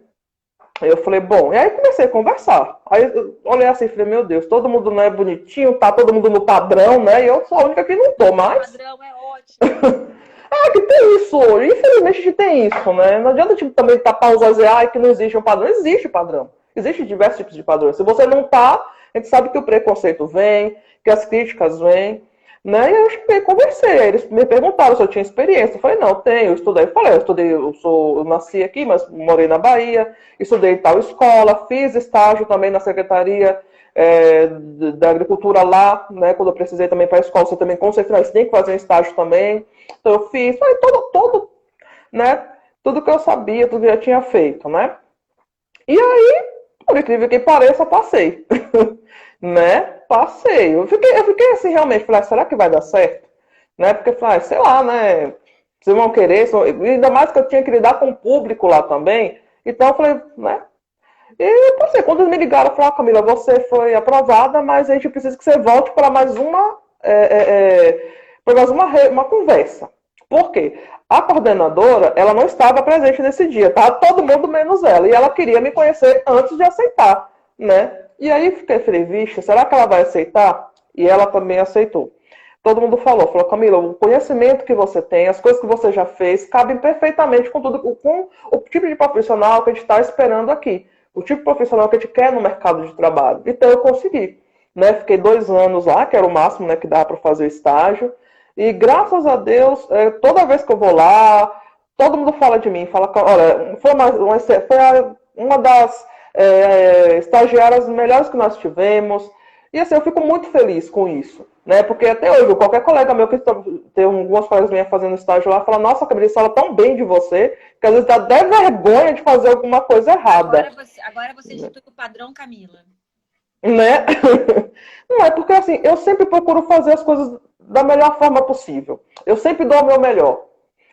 Eu falei, bom, e aí comecei a conversar. Aí eu olhei assim e falei, meu Deus, todo mundo não é bonitinho, tá todo mundo no padrão, né? E eu sou a única que não tô mais. O padrão é ótimo. Que tem isso hoje. Infelizmente a gente tem isso, né? Não adianta tipo, também tapar os olhos e dizer que não existe um padrão. Existe padrão. Existem diversos tipos de padrões. Se você não tá, a gente sabe que o preconceito vem, que as críticas vêm, né? E eu conversei. Eles me perguntaram se eu tinha experiência. Eu falei, não, tenho. Eu estudei. Eu falei, eu nasci aqui, mas morei na Bahia. Estudei em tal escola. Fiz estágio também na Secretaria da Agricultura lá, né? Quando eu precisei também para a escola, você também com certeza tem que fazer um estágio também. Então eu fiz, falei, né? Tudo que eu sabia, tudo que eu já tinha feito, né? E aí, por incrível que pareça, passei. Né? Passei. Eu fiquei assim, realmente, falei, será que vai dar certo? Né? Porque, falei, sei lá, né? Vocês vão querer, ainda mais que eu tinha que lidar com o público lá também. Então eu falei, né? E eu passei. Quando eles me ligaram, eu falei, Camila, você foi aprovada, mas a gente precisa que você volte para mais uma conversa. Por quê? A coordenadora, ela não estava presente nesse dia, tá? Todo mundo menos ela. E ela queria me conhecer antes de aceitar, né? E aí falei, vixe, será que ela vai aceitar? E ela também aceitou. Todo mundo falou, Camila, o conhecimento que você tem, as coisas que você já fez, cabem perfeitamente com o tipo de profissional que a gente está esperando aqui. O tipo de profissional que a gente quer no mercado de trabalho. Então eu consegui. Né? Fiquei 2 anos lá, que era o máximo, né, que dá para fazer o estágio. E graças a Deus, toda vez que eu vou lá, todo mundo fala de mim. Fala, olha, foi uma das estagiárias melhores que nós tivemos. E assim, eu fico muito feliz com isso. Né? Porque até hoje, qualquer colega meu que tem algumas colegas minhas fazendo estágio lá, fala, nossa, Camila, eles falam tão bem de você, que às vezes dá até vergonha de fazer alguma coisa errada. Agora você institui o padrão Camila. Né? Não é porque assim, eu sempre procuro fazer as coisas da melhor forma possível. Eu sempre dou o meu melhor,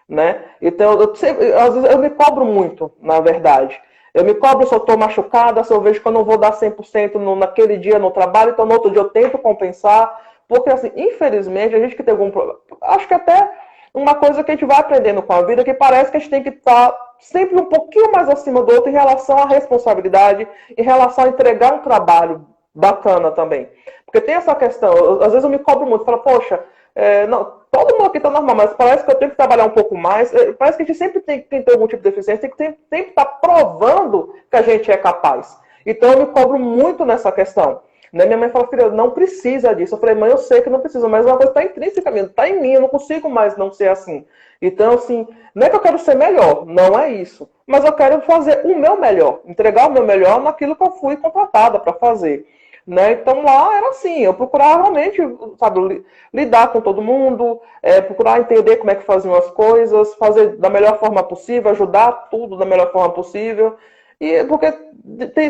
né? Então, às vezes eu me cobro muito, na verdade. Eu me cobro se eu estou machucada, se eu vejo que eu não vou dar 100% naquele dia no trabalho, então no outro dia eu tento compensar. Porque, assim, infelizmente, a gente que tem algum problema... Acho que até uma coisa que a gente vai aprendendo com a vida, que parece que a gente tem que estar sempre um pouquinho mais acima do outro em relação à responsabilidade, em relação a entregar um trabalho bacana também. Porque tem essa questão, às vezes eu me cobro muito, falo, poxa, não, todo mundo aqui tá normal, mas parece que eu tenho que trabalhar um pouco mais, parece que a gente sempre tem que ter algum tipo de deficiência, tem que estar provando que a gente é capaz. Então eu me cobro muito nessa questão. Né? Minha mãe fala, filha, não precisa disso. Eu falei, mãe, eu sei que não precisa, mas uma coisa está intrinsecamente, está em mim, eu não consigo mais não ser assim. Então, assim, não é que eu quero ser melhor, não é isso. Mas eu quero fazer o meu melhor, entregar o meu melhor naquilo que eu fui contratada para fazer. Né? Então lá era assim, eu procurava realmente, sabe, lidar com todo mundo, procurar entender como é que faziam as coisas, fazer da melhor forma possível, ajudar tudo da melhor forma possível. E porque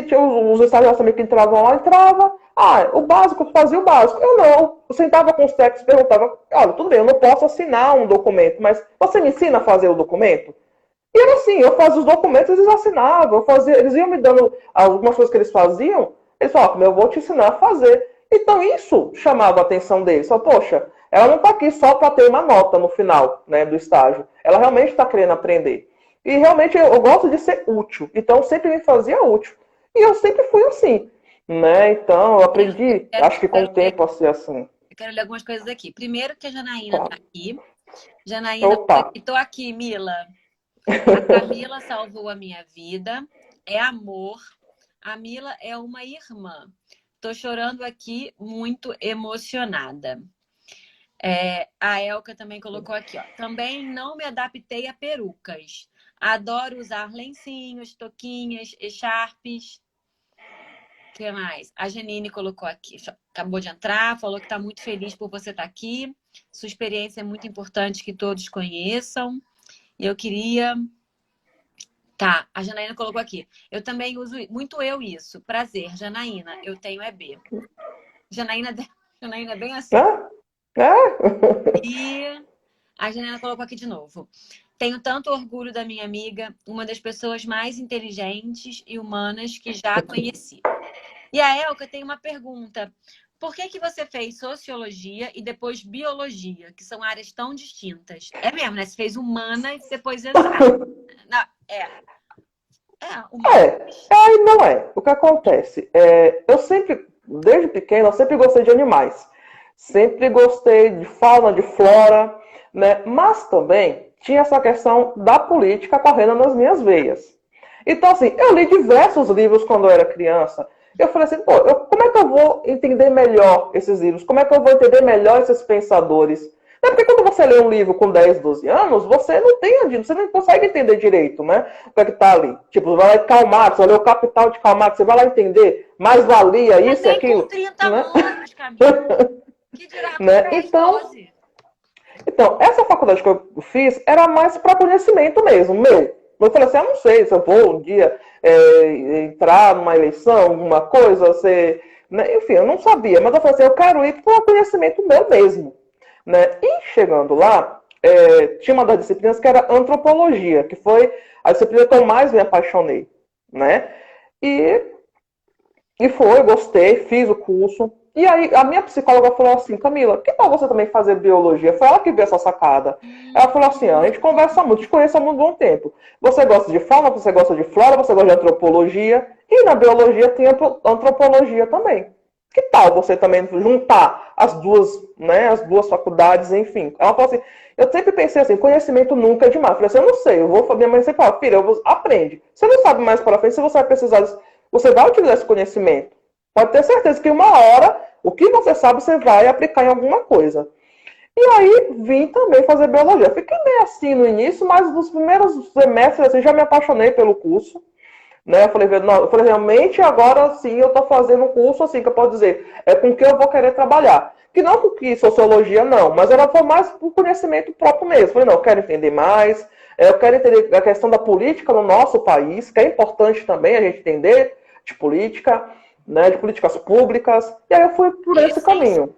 tinha os estagiários também que entravam lá, o básico, fazia o básico. Eu não, eu sentava com os técnicos e perguntava, olha, tudo bem, eu não posso assinar um documento, mas você me ensina a fazer o documento? E era assim, eu fazia os documentos, eles assinavam, eles iam me dando algumas coisas que eles faziam, eles falavam, eu vou te ensinar a fazer. Então isso chamava a atenção deles. Só, poxa, ela não está aqui só para ter uma nota no final, né, do estágio. Ela realmente está querendo aprender. E realmente eu gosto de ser útil. Então sempre me fazia útil. E eu sempre fui assim. Né? Então eu aprendi, acho que com o tempo a ser assim. Eu quero ler algumas coisas aqui. Primeiro que a Janaína Claro. está aqui. Janaína, estou aqui, Mila. A Camila salvou a minha vida. É amor. A Mila é uma irmã. Tô chorando aqui, muito emocionada. A Elka também colocou aqui, ó. Também não me adaptei a perucas. Adoro usar lencinhos, toquinhas, echarpes. O que mais? A Janine colocou aqui, acabou de entrar, falou que está muito feliz por você estar aqui. Sua experiência é muito importante que todos conheçam. E eu queria Tá, a Janaína colocou aqui. Eu também uso muito isso. Prazer, Janaína. Eu tenho EB. Janaína, Janaína é bem assim. Ah, ah. E a Janaína colocou aqui de novo. Tenho tanto orgulho da minha amiga, uma das pessoas mais inteligentes e humanas que já conheci. E a Elka tem uma pergunta. Por que você fez sociologia e depois biologia, que são áreas tão distintas? É mesmo, né? Você fez humanas e depois exatas. Não, humanas. Aí não é. O que acontece? Eu sempre, desde pequena, eu sempre gostei de animais. Sempre gostei de fauna, de flora, né? Mas também tinha essa questão da política correndo nas minhas veias. Então, assim, eu li diversos livros quando eu era criança. Eu falei assim, pô, como é que eu vou entender melhor esses livros? Como é que eu vou entender melhor esses pensadores? É porque quando você lê um livro com 10, 12 anos, você você não consegue entender direito, né? O que é que tá ali. Tipo, você vai lá em Karl Marx, vai ler o Capital de Karl Marx, você vai lá entender mais valia isso e aquilo. Com 30 né? anos, Camila. Que dirá com né? 10, 12. Então, essa faculdade que eu fiz era mais para conhecimento mesmo, meu. Eu falei assim, eu não sei se eu vou um dia entrar numa eleição, alguma coisa, né? Enfim, eu não sabia, mas eu falei assim, eu quero ir para conhecimento meu mesmo. Né? E chegando lá, tinha uma das disciplinas que era antropologia, que foi a disciplina que eu mais me apaixonei. Né? E gostei, fiz o curso. E aí, a minha psicóloga falou assim, Camila, que tal você também fazer biologia? Foi ela que viu essa sacada. Ela falou assim, a gente conversa muito, te conheço há muito bom tempo. Você gosta de fauna, você gosta de flora, você gosta de antropologia. E na biologia tem antropologia também. Que tal você também juntar as duas, né, as duas faculdades, enfim. Ela falou assim, eu sempre pensei assim, conhecimento nunca é demais. Eu falei assim, eu não sei, eu vou fazer, minha mãe sempre fala, filha, aprende. Você não sabe mais para frente, se você vai precisar, você vai utilizar esse conhecimento. Pode ter certeza que uma hora, o que você sabe, você vai aplicar em alguma coisa. E aí, vim também fazer biologia. Fiquei meio assim no início, mas nos primeiros semestres, assim, já me apaixonei pelo curso. Né? Eu falei, realmente, agora sim, eu estou fazendo um curso, assim, que eu posso dizer, é com que eu vou querer trabalhar. Que não com que sociologia, não, mas foi mais por conhecimento próprio mesmo. Eu falei, não, eu quero entender mais, eu quero entender a questão da política no nosso país, que é importante também a gente entender de política, né, de políticas públicas, e aí eu fui por esse caminho.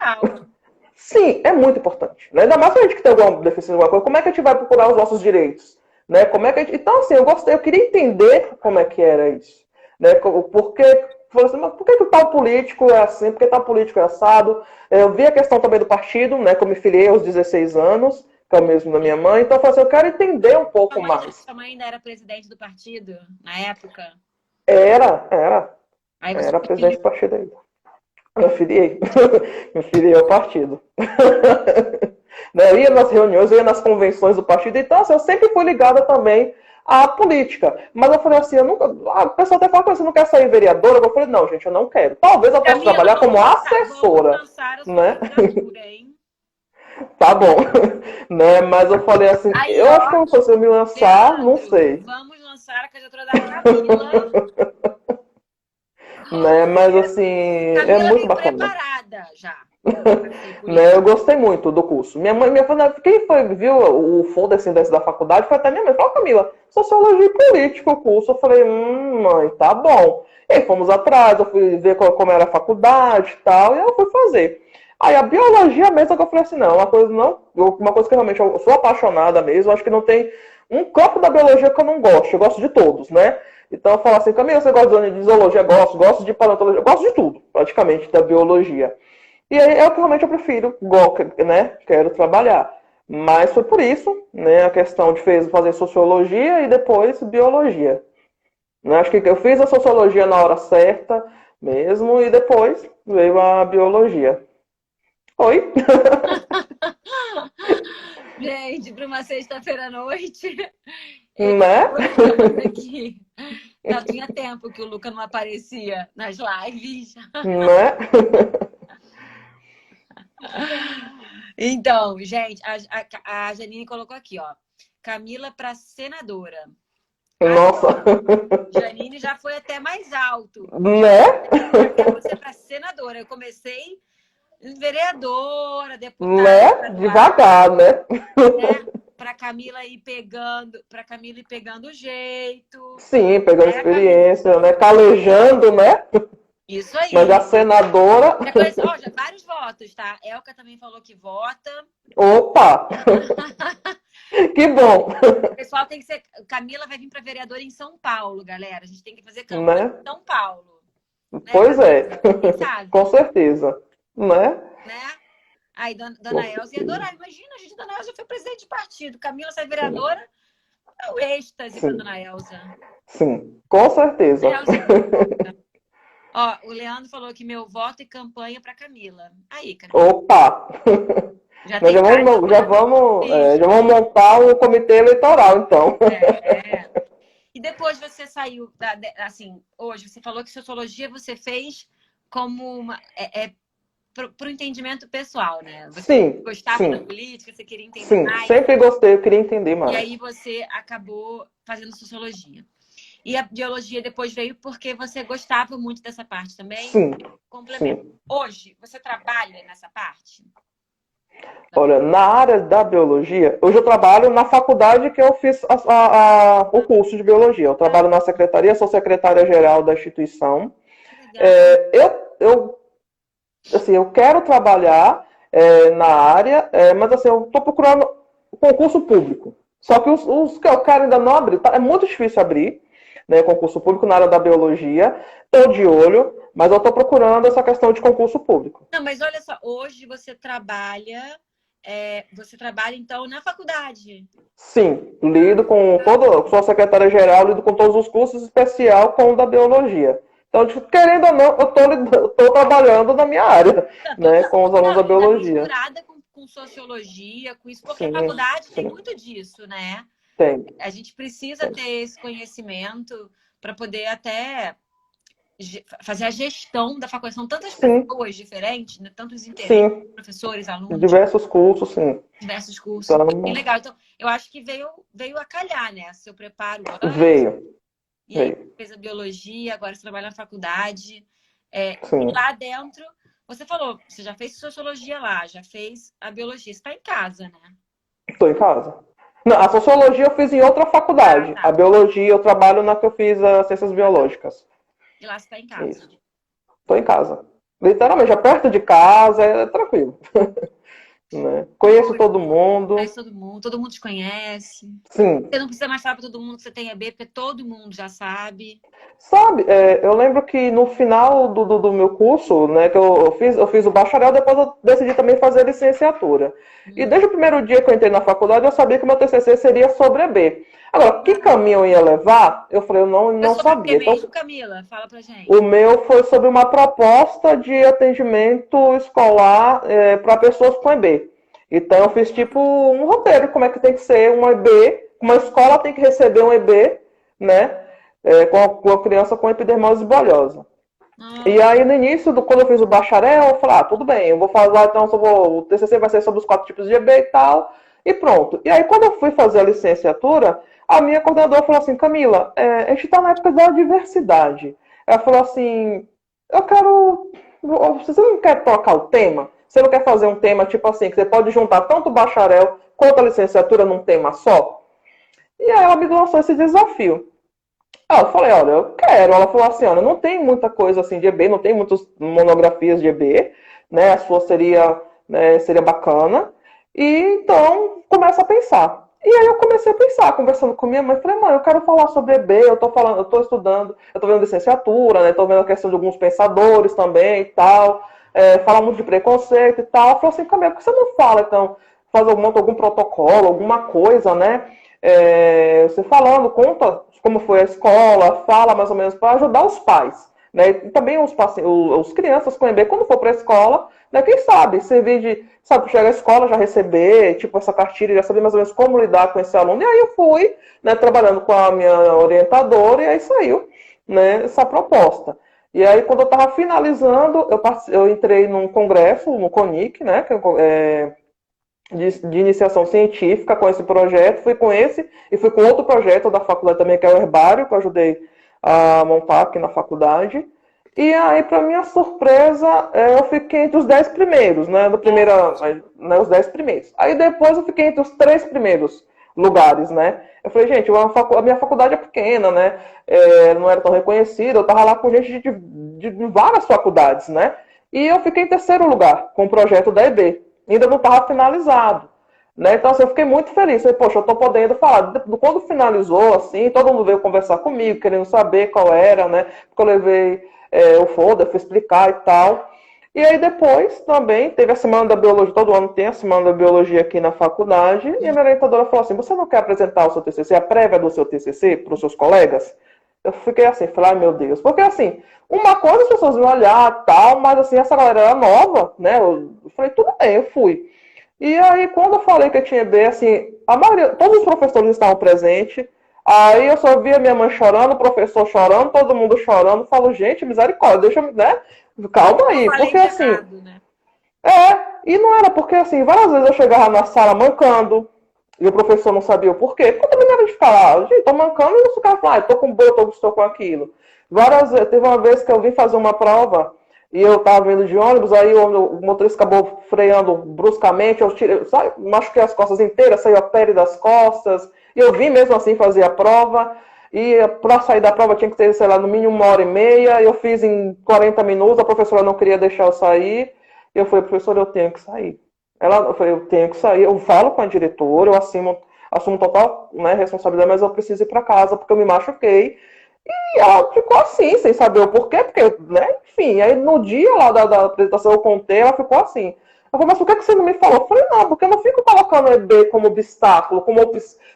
Sim, é muito importante. Né? Ainda mais pra gente que tem alguma deficiência, alguma coisa, como é que a gente vai procurar os nossos direitos? Né? Como é que Então, assim, eu queria entender como é que era isso. Né? Por que tal político é assim? Por que tal político é assado? Eu vi a questão também do partido, né? Que eu me filiei aos 16 anos, que é o mesmo da minha mãe, então eu falei assim, eu quero entender um pouco mais. Sua mãe ainda era presidente do partido na época? Era. Aí você era presidente do partido ainda. Eu me filiei ao partido. Né? Eu ia nas reuniões, eu ia nas convenções do partido, então assim, eu sempre fui ligada também à política. Mas eu falei assim, a pessoa até fala, você não quer sair vereadora? Eu falei, não, gente, eu não quero. Talvez eu possa trabalhar como assessora. Né? Tá bom. Né? Mas eu falei assim, eu acho que se eu me lançar, não sei. Vamos lançar a candidatura da Camila. Né? Mas assim, é muito bacana. Preparada já. Né, eu gostei muito do curso. Minha mãe, quem viu o folder assim, da faculdade foi até minha mãe. Falou, Camila, sociologia e política o curso. Eu falei, mãe, tá bom. E aí fomos atrás, eu fui ver como era a faculdade e tal, e eu fui fazer. Aí a biologia mesmo, que eu falei assim, não, uma coisa que realmente eu sou apaixonada mesmo, acho que não tem um campo da biologia que eu não gosto. Eu gosto de todos, né? Então eu falo assim, Camila, você gosta de zoologia? Gosto de paleontologia, gosto de tudo, praticamente, da biologia. E aí é o que realmente eu prefiro, né? Quero trabalhar. Mas foi por isso, né? A questão de fazer sociologia e depois biologia. Né, acho que eu fiz a sociologia na hora certa mesmo e depois veio a biologia. Oi? Gente, para uma sexta-feira à noite. Né? Aqui. Não tinha tempo que o Luca não aparecia nas lives. Né? Então, gente, a Janine colocou aqui, ó. Camila para senadora. Nossa. Janine já foi até mais alto. Né? Você para senadora. Eu comecei vereadora, deputada. Né? Devagar, né? Pra Camila ir pegando o jeito. Sim, pegando É, Camila. experiência, né? Calejando, né? Isso Mas a aí. senadora. Já vários votos, tá? Elka também falou que vota. Opa! Que bom! O pessoal tem que ser. Camila vai vir para vereadora em São Paulo, galera. A gente tem que fazer campanha Né? em São Paulo. Né, Pois é, Camila? Quem sabe? com certeza. Né? Né? Aí, dona Elza ia adorar. Imagina, gente, dona Elza foi presidente de partido. Camila sai vereadora. É o êxtase para dona Elza. Sim, com certeza. Ó, o Leandro falou que meu voto e campanha para Camila. Aí, Camila. Opa! Já Nós tem já vamos montar um comitê eleitoral, então. E depois você saiu, assim, hoje você falou que sociologia você fez como para o entendimento pessoal, né? Você gostava da política, você queria entender mais. Sempre gostei, eu queria entender mais. E aí você acabou fazendo sociologia. E a biologia depois veio porque você gostava muito dessa parte também? Sim. Hoje, você trabalha nessa parte? Olha, na área da biologia, hoje eu trabalho na faculdade que eu fiz o curso de biologia. Eu trabalho na secretaria, sou secretária-geral da instituição. Eu quero trabalhar na área, mas assim, eu estou procurando concurso público. Só que os que eu quero ainda não abrir, é muito difícil abrir, né, concurso público na área da biologia. Estou de olho, mas eu estou procurando essa questão de concurso público. Não, mas olha só, hoje você trabalha então na faculdade? Sim, lido com sou secretária-geral, lido com todos os cursos, em especial com o da biologia. Então, querendo ou não, eu estou trabalhando na minha área, né, com os alunos da biologia. Misturada com sociologia, com isso, porque a faculdade tem muito disso, né? Tem. A gente precisa ter esse conhecimento para poder até fazer a gestão da faculdade. São tantas pessoas diferentes, né? Tantos interesses, professores, alunos. Diversos cursos, sim. Diversos cursos. Então, bem legal. Então, eu acho que veio a calhar, né? Seu preparo antes. Veio. E aí fez a biologia, agora você trabalha na faculdade. E lá dentro, você falou, você já fez sociologia lá, já fez a biologia. Você está em casa, né? Estou em casa. Não, a sociologia eu fiz em outra faculdade. A biologia eu trabalho na que eu fiz as ciências biológicas. E lá você está em casa? Estou em casa. Literalmente, é perto de casa, é tranquilo. Né? Conheço todo mundo. Conhece todo mundo te conhece. Sim. Você não precisa mais falar para todo mundo que você tem EB, porque todo mundo já sabe. Sabe, eu lembro que no final do meu curso, né, que eu fiz o bacharel, depois eu decidi também fazer a licenciatura. E desde o primeiro dia que eu entrei na faculdade, eu sabia que o meu TCC seria sobre EB. Agora, que caminho eu ia levar? Eu falei, eu não sabia. Então, mesmo, Camila? Fala pra gente. O meu foi sobre uma proposta de atendimento escolar para pessoas com EB. Então, eu fiz tipo um roteiro, como é que tem que ser um EB, uma escola tem que receber um EB, né, com a criança com epidermose bolhosa. E aí, no início, quando eu fiz o bacharel, eu falei, tudo bem, eu vou falar, então, o TCC vai ser sobre os 4 tipos de EB e tal, e pronto. E aí, quando eu fui fazer a licenciatura, a minha coordenadora falou assim, Camila, a gente está na época da diversidade. Ela falou assim, você não quer trocar o tema? Você não quer fazer um tema tipo assim, que você pode juntar tanto o bacharel quanto a licenciatura num tema só? E aí ela me lançou esse desafio. Eu falei, olha, eu quero. Ela falou assim, olha, não tem muita coisa assim de EB, não tem muitas monografias de EB, né? A sua seria bacana. E então, começa a pensar. E aí eu comecei a pensar, conversando com minha mãe, falei, mãe, eu quero falar sobre EB, eu tô estudando, eu tô vendo licenciatura, né? Tô vendo a questão de alguns pensadores também e tal, falar muito de preconceito e tal. Ela falou assim, Camila, por que você não fala, então, monta algum protocolo, alguma coisa, né? Você falando, conta como foi a escola, fala mais ou menos para ajudar os pais, né? E também os crianças com EB, quando for para a escola, né? Quem sabe, servir de, chegar à escola, já receber, tipo, essa cartilha, já saber mais ou menos como lidar com esse aluno. E aí eu fui, né, trabalhando com a minha orientadora, e aí saiu, né, essa proposta. E aí, quando eu estava finalizando, eu entrei num congresso, no CONIC, né, que de iniciação científica com esse projeto, fui com esse e fui com outro projeto da faculdade também, que é o Herbário, que eu ajudei a montar aqui na faculdade. E aí, para minha surpresa, eu fiquei entre os 10 primeiros, né? Os 10 primeiros. Aí depois eu fiquei entre os 3 primeiros. lugares, né? Eu falei, gente, a minha faculdade é pequena, né? Não era tão reconhecida, eu estava lá com gente de várias faculdades, né? E eu fiquei em terceiro lugar com o projeto da EB. Ainda não estava finalizado. Né? Então, assim, eu fiquei muito feliz. Falei, poxa, eu estou podendo falar. Quando finalizou, assim, todo mundo veio conversar comigo, querendo saber qual era, né? Porque eu levei o folder, fui explicar e tal. E aí depois também teve a Semana da Biologia, todo ano tem a Semana da Biologia aqui na faculdade, e a minha orientadora falou assim, você não quer apresentar o seu TCC, a prévia do seu TCC para os seus colegas? Eu fiquei assim, falei, ai meu Deus, porque assim, uma coisa as pessoas iam olhar tal, mas assim, essa galera era nova, né? Eu falei, tudo bem, eu fui. E aí, quando eu falei que eu tinha EB, assim, a maioria, todos os professores estavam presentes. Aí eu só via minha mãe chorando, o professor chorando, todo mundo chorando. Falo, gente, misericórdia, deixa, né? Calma Eu aí, falei porque de assim, errado, né? e não era porque assim, várias vezes eu chegava na sala mancando, e o professor não sabia o porquê, porque eu também não era de ficar lá, gente, tô mancando, e eu ficava falando, tô com boto, estou com aquilo. Várias vezes, teve uma vez que eu vim fazer uma prova, e eu tava vindo de ônibus, aí o motorista acabou freando bruscamente, eu tirei, sabe, machuquei as costas inteiras, saiu a pele das costas, e eu vim mesmo assim fazer a prova, e para sair da prova tinha que ter, sei lá, no mínimo 1h30, eu fiz em 40 minutos, a professora não queria deixar eu sair, eu falei, professora, eu tenho que sair. Eu falei, eu tenho que sair, eu falo com a diretora, eu assumo total, né, responsabilidade, mas eu preciso ir para casa porque eu me machuquei. E ela ficou assim, sem saber o porquê, porque, né, enfim, aí no dia lá da apresentação eu contei, ela ficou assim. Eu falei, mas por que você não me falou? Eu falei, não, porque eu não fico colocando o EB como obstáculo, como,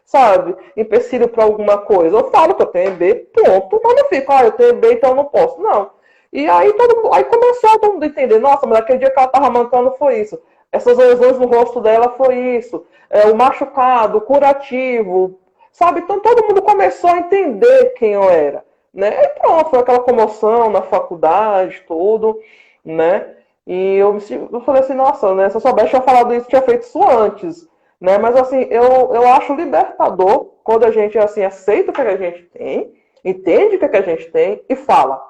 sabe, empecilho para alguma coisa. Eu falo que eu tenho EB, ponto, mas não fico, eu tenho EB, então eu não posso. Não. E aí aí começou todo mundo a entender, nossa, mas aquele dia que ela tava mancando foi isso. Essas lesões no rosto dela foi isso. O machucado, o curativo, sabe? Então todo mundo começou a entender quem eu era, né? E pronto, foi aquela comoção na faculdade, tudo, né? E eu falei assim, nossa, né? Se eu soubesse, tinha falado isso, tinha feito isso antes, né? Mas assim, eu acho libertador quando a gente assim aceita o que a gente tem, entende o que a gente tem e fala,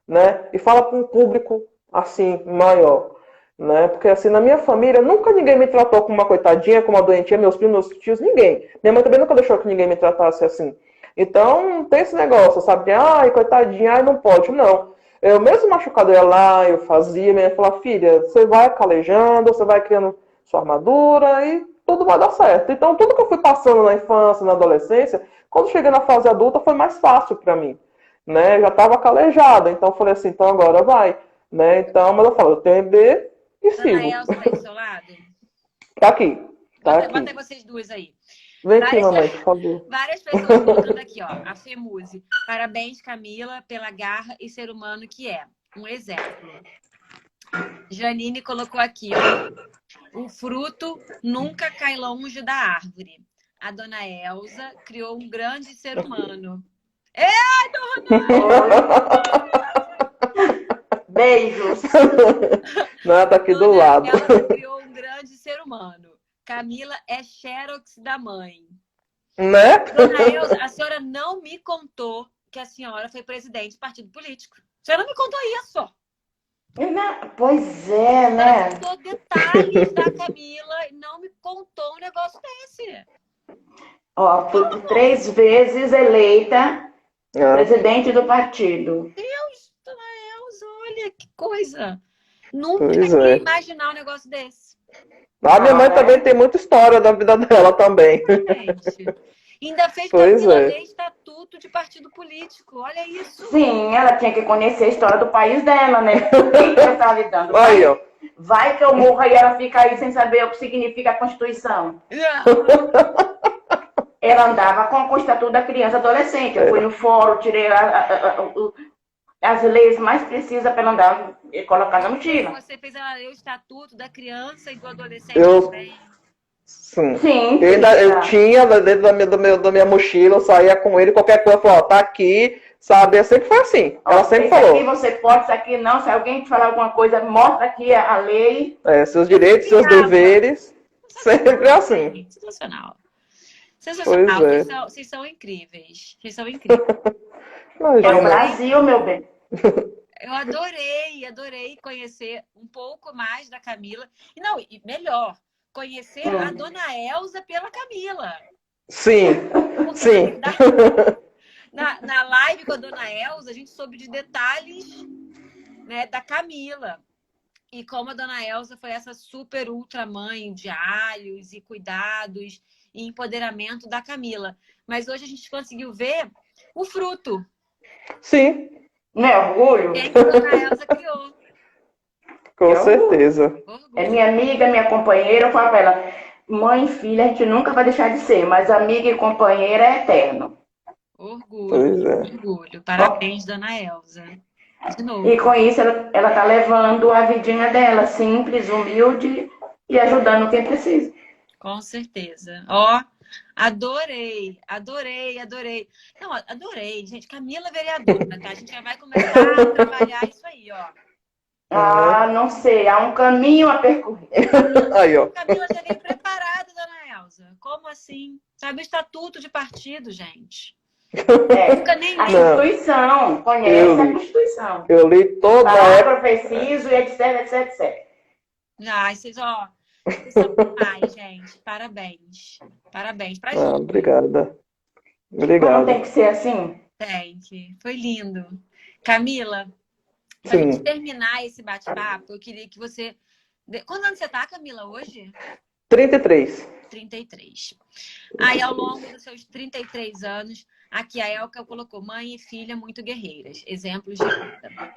né? E fala para um público assim maior, né? Porque assim na minha família nunca ninguém me tratou como uma coitadinha, como uma doentinha, meus primos, meus tios, ninguém. Minha mãe também nunca deixou que ninguém me tratasse assim. Então tem esse negócio, sabe? Ai, coitadinha, ai, não pode, não. Eu mesmo machucado ia lá, eu fazia, minha mãe falava, filha, você vai calejando, você vai criando sua armadura e tudo vai dar certo. Então tudo que eu fui passando na infância, na adolescência, quando cheguei na fase adulta foi mais fácil para mim, né? Já estava calejada, então eu falei assim, então agora vai, né? Então, mas eu falo, eu tenho EB e Dona sigo. Elsa tá aí do seu lado? Tá aqui, tá Bota aqui. vocês duas aí. Vem aqui, Várias, mamãe, por favor. várias pessoas colocando aqui, ó. A Femuse. Parabéns, Camila, pela garra e ser humano que é. Um exemplo. Janine colocou aqui, ó. O fruto nunca cai longe da árvore. A dona Elsa criou um grande ser humano. Beijos. Não, tá aqui do Dona lado. Elsa criou um grande ser humano. Camila é xerox da mãe. Né? Dona Elsa, a senhora não me contou que a senhora foi presidente do partido político. A senhora não me contou isso. Pois é, A senhora né? contou detalhes da Camila e não me contou um negócio desse. Ó, fui 3 vezes eleita presidente do partido. Deus, Dona Elsa, olha que coisa. Nunca Pois ia é. imaginar um negócio desse. A minha mãe também tem muita história da vida dela também. Gente. Ainda fez Pois Camila é. ler estatuto de partido político. Olha isso. Sim, ela tinha que conhecer a história do país dela, né? Quem que ela tá lidando? Aí, ó. Vai que eu morra e ela fica aí sem saber o que significa a Constituição. Ela andava com o Estatuto da Criança e Adolescente. Eu fui no fórum, tirei as leis mais precisas para ela andar e colocar na mochila. Você fez ela ler o estatuto da criança e do adolescente Eu- também. Sim. Sim, Eu tinha dentro da minha mochila, eu saía com ele, qualquer coisa, eu falava, ó, tá aqui, sabe? Sempre foi assim. Ela sempre isso falou. aqui você pode, isso aqui não. Se alguém te falar alguma coisa, mostra aqui a lei. Seus direitos, seus deveres. Sempre assim. Sensacional. Sensacional. Pois é. Vocês são incríveis. Vocês são incríveis. É o Imagina. Brasil, meu bem. Eu adorei conhecer um pouco mais da Camila. E não, e melhor, conhecer a dona Elsa pela Camila. Sim, Porque, na sim. verdade, na live com a dona Elza, a gente soube de detalhes, né, da Camila. E como a dona Elza foi essa super ultra mãe de alhos e cuidados e empoderamento da Camila. Mas hoje a gente conseguiu ver o fruto. Sim, Não é orgulho? Quem que a dona Elza criou. com É orgulho. certeza. É Orgulho. minha amiga, minha companheira. Eu falo pra ela, mãe e filha a gente nunca vai deixar de ser, mas amiga e companheira é eterno. Orgulho. Pois é. Orgulho. Parabéns, dona Elza. De E novo. com isso ela tá levando a vidinha dela, simples, humilde e ajudando quem precisa. Com certeza. Ó, adorei, adorei, adorei. Não, adorei, gente. Camila vereadora, tá? A gente já vai começar a trabalhar isso aí, ó. Ah, não sei, há um caminho a percorrer. Aí, ó. Camila já veio preparada, dona Elza. Como assim? Sabe o estatuto de partido, gente. Nunca nem A li. Não, Constituição, conhece a Constituição. eu li toda a Parágrafo preciso e etc, etc, etc. Ai, vocês, ó, vocês são demais, gente. Parabéns. Parabéns pra gente. obrigada. Mas não tem Obrigado. que ser assim? Tem que. Foi lindo. Camila, pra gente Sim, terminar esse bate-papo, eu queria que você. Quantos anos você tá, Camila, hoje? 33. 33. Aí, ao longo dos seus 33 anos, aqui a Elka colocou mãe e filha muito guerreiras, exemplos de vida.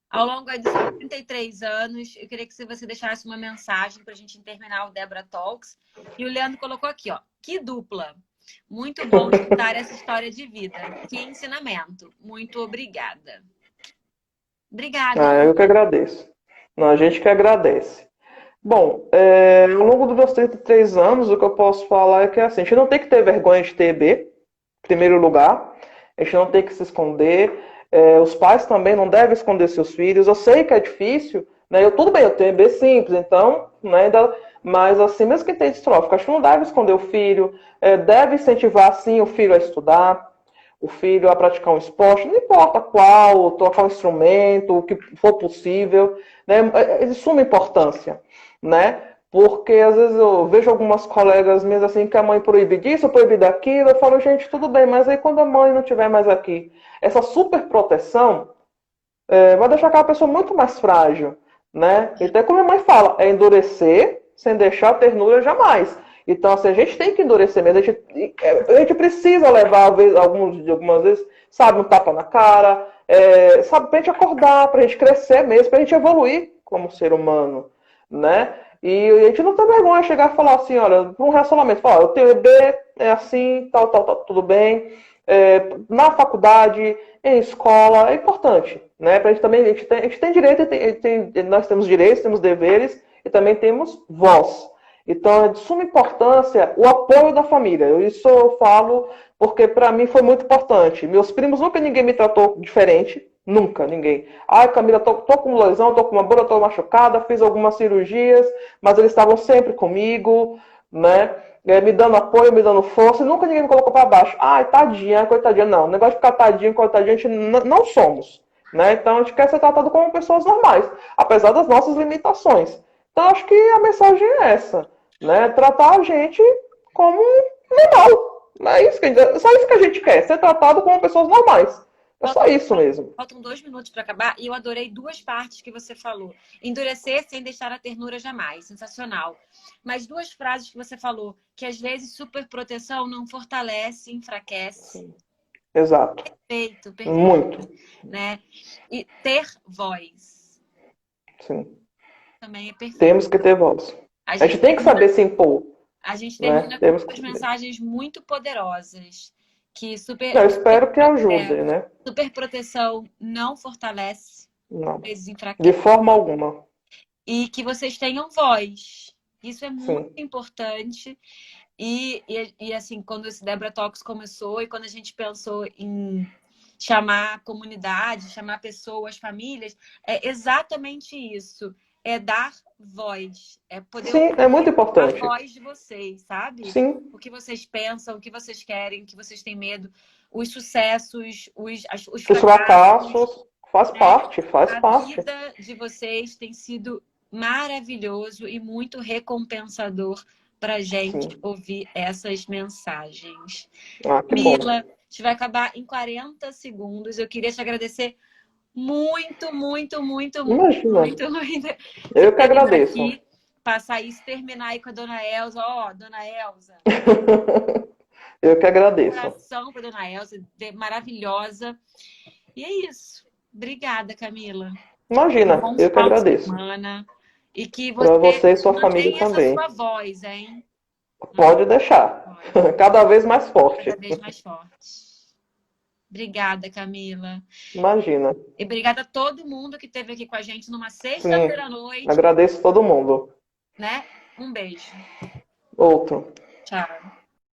Ao longo aí dos seus 33 anos, eu queria que você deixasse uma mensagem para a gente terminar o Débora Talks. E o Leandro colocou aqui, ó, que dupla. Muito bom escutar essa história de vida. Que ensinamento. Muito obrigada. Obrigada. Ah, eu que agradeço. Não, a gente que agradece. Bom, ao longo dos meus 33 anos, o que eu posso falar é que assim, a gente não tem que ter vergonha de ter EB, em primeiro lugar. A gente não tem que se esconder. Os pais também não devem esconder seus filhos. Eu sei que é difícil, né? Tudo bem, eu tenho EB simples, então, né? Mas assim, mesmo que tenha distrófico, acho que não deve esconder o filho. Deve incentivar, sim, o filho a estudar, o filho a praticar um esporte, não importa qual, tocar um instrumento, o que for possível, né? É de suma importância, né? Porque às vezes eu vejo algumas colegas minhas assim que a mãe proíbe disso, proíbe daquilo, eu falo, gente, tudo bem, mas aí quando a mãe não estiver mais aqui, essa super proteção vai deixar aquela pessoa muito mais frágil, né? Então, como a mãe fala, é endurecer sem deixar a ternura jamais. Então, assim, a gente tem que endurecer mesmo. A gente precisa levar, algumas vezes, sabe, um tapa na cara, sabe, pra gente acordar, pra gente crescer mesmo, pra gente evoluir como ser humano, né? E a gente não tem vergonha de chegar e falar assim, olha, para um relacionamento, ó, eu tenho EB, é assim, tal, tal, tal, tudo bem. Na faculdade, em escola, é importante, né? Pra gente também, a gente tem direito, nós temos direitos, temos deveres e também temos voz. Então, é de suma importância o apoio da família. Isso eu falo porque para mim foi muito importante. Meus primos, nunca ninguém me tratou diferente. Nunca, ninguém. Ai, Camila, tô com lesão, tô com uma bolha, tô machucada, fiz algumas cirurgias, mas eles estavam sempre comigo, né? Me dando apoio, me dando força, e nunca ninguém me colocou para baixo. Ai, tadinha, coitadinha. Não, o negócio de ficar tadinho, coitadinha, a gente não somos, né? Então, a gente quer ser tratado como pessoas normais, apesar das nossas limitações. Então, acho que a mensagem é essa, né? Tratar a gente como normal. É isso só isso que a gente quer, ser tratado como pessoas normais. É só isso mesmo. Faltam 2 minutos para acabar e eu adorei 2 partes que você falou. Endurecer sem deixar a ternura jamais. Sensacional. Mas 2 frases que você falou, que às vezes superproteção não fortalece, enfraquece. Sim. Exato. Perfeito, perfeito. Muito. Né? E ter voz. Sim. Também é perfeito. Temos que ter voz. A gente tem que saber se impor. A gente termina com 2 mensagens muito poderosas. Que eu espero que ajude, né? Superproteção não fortalece, não. enfraquece. De forma alguma. E que vocês tenham voz. Isso é muito importante. E assim, quando esse Débora Talks começou e quando a gente pensou em chamar a comunidade, chamar pessoas, famílias, é exatamente isso. É dar voz. É poder ouvir é muito importante. A voz de vocês, sabe? Sim. O que vocês pensam, o que vocês querem, o que vocês têm medo. Os sucessos, os fracassos. Faz parte. A vida de vocês tem sido maravilhoso e muito recompensador pra gente Sim. ouvir essas mensagens. Ah, que bom. Mila, a gente vai acabar em 40 segundos. Eu queria te agradecer muito, muito, muito, muito, Imagina. muito, muito. Você Eu que ter vindo agradeço. aqui, passar isso, terminar aí com a dona Elza. Ó, dona Elza, Eu que agradeço. coração pra dona Elza, maravilhosa. E é isso. Obrigada, Camila. Um Imagina, bom eu que final de agradeço. semana. E que Para você você e sua família mantenha essa também. sua voz, hein? Pode deixar. Pode. Cada vez mais forte. Cada vez mais forte. Obrigada, Camila. Imagina. E obrigada a todo mundo que esteve aqui com a gente numa Sim, sexta-feira à noite, agradeço todo mundo. né? Um beijo. Outro. Tchau.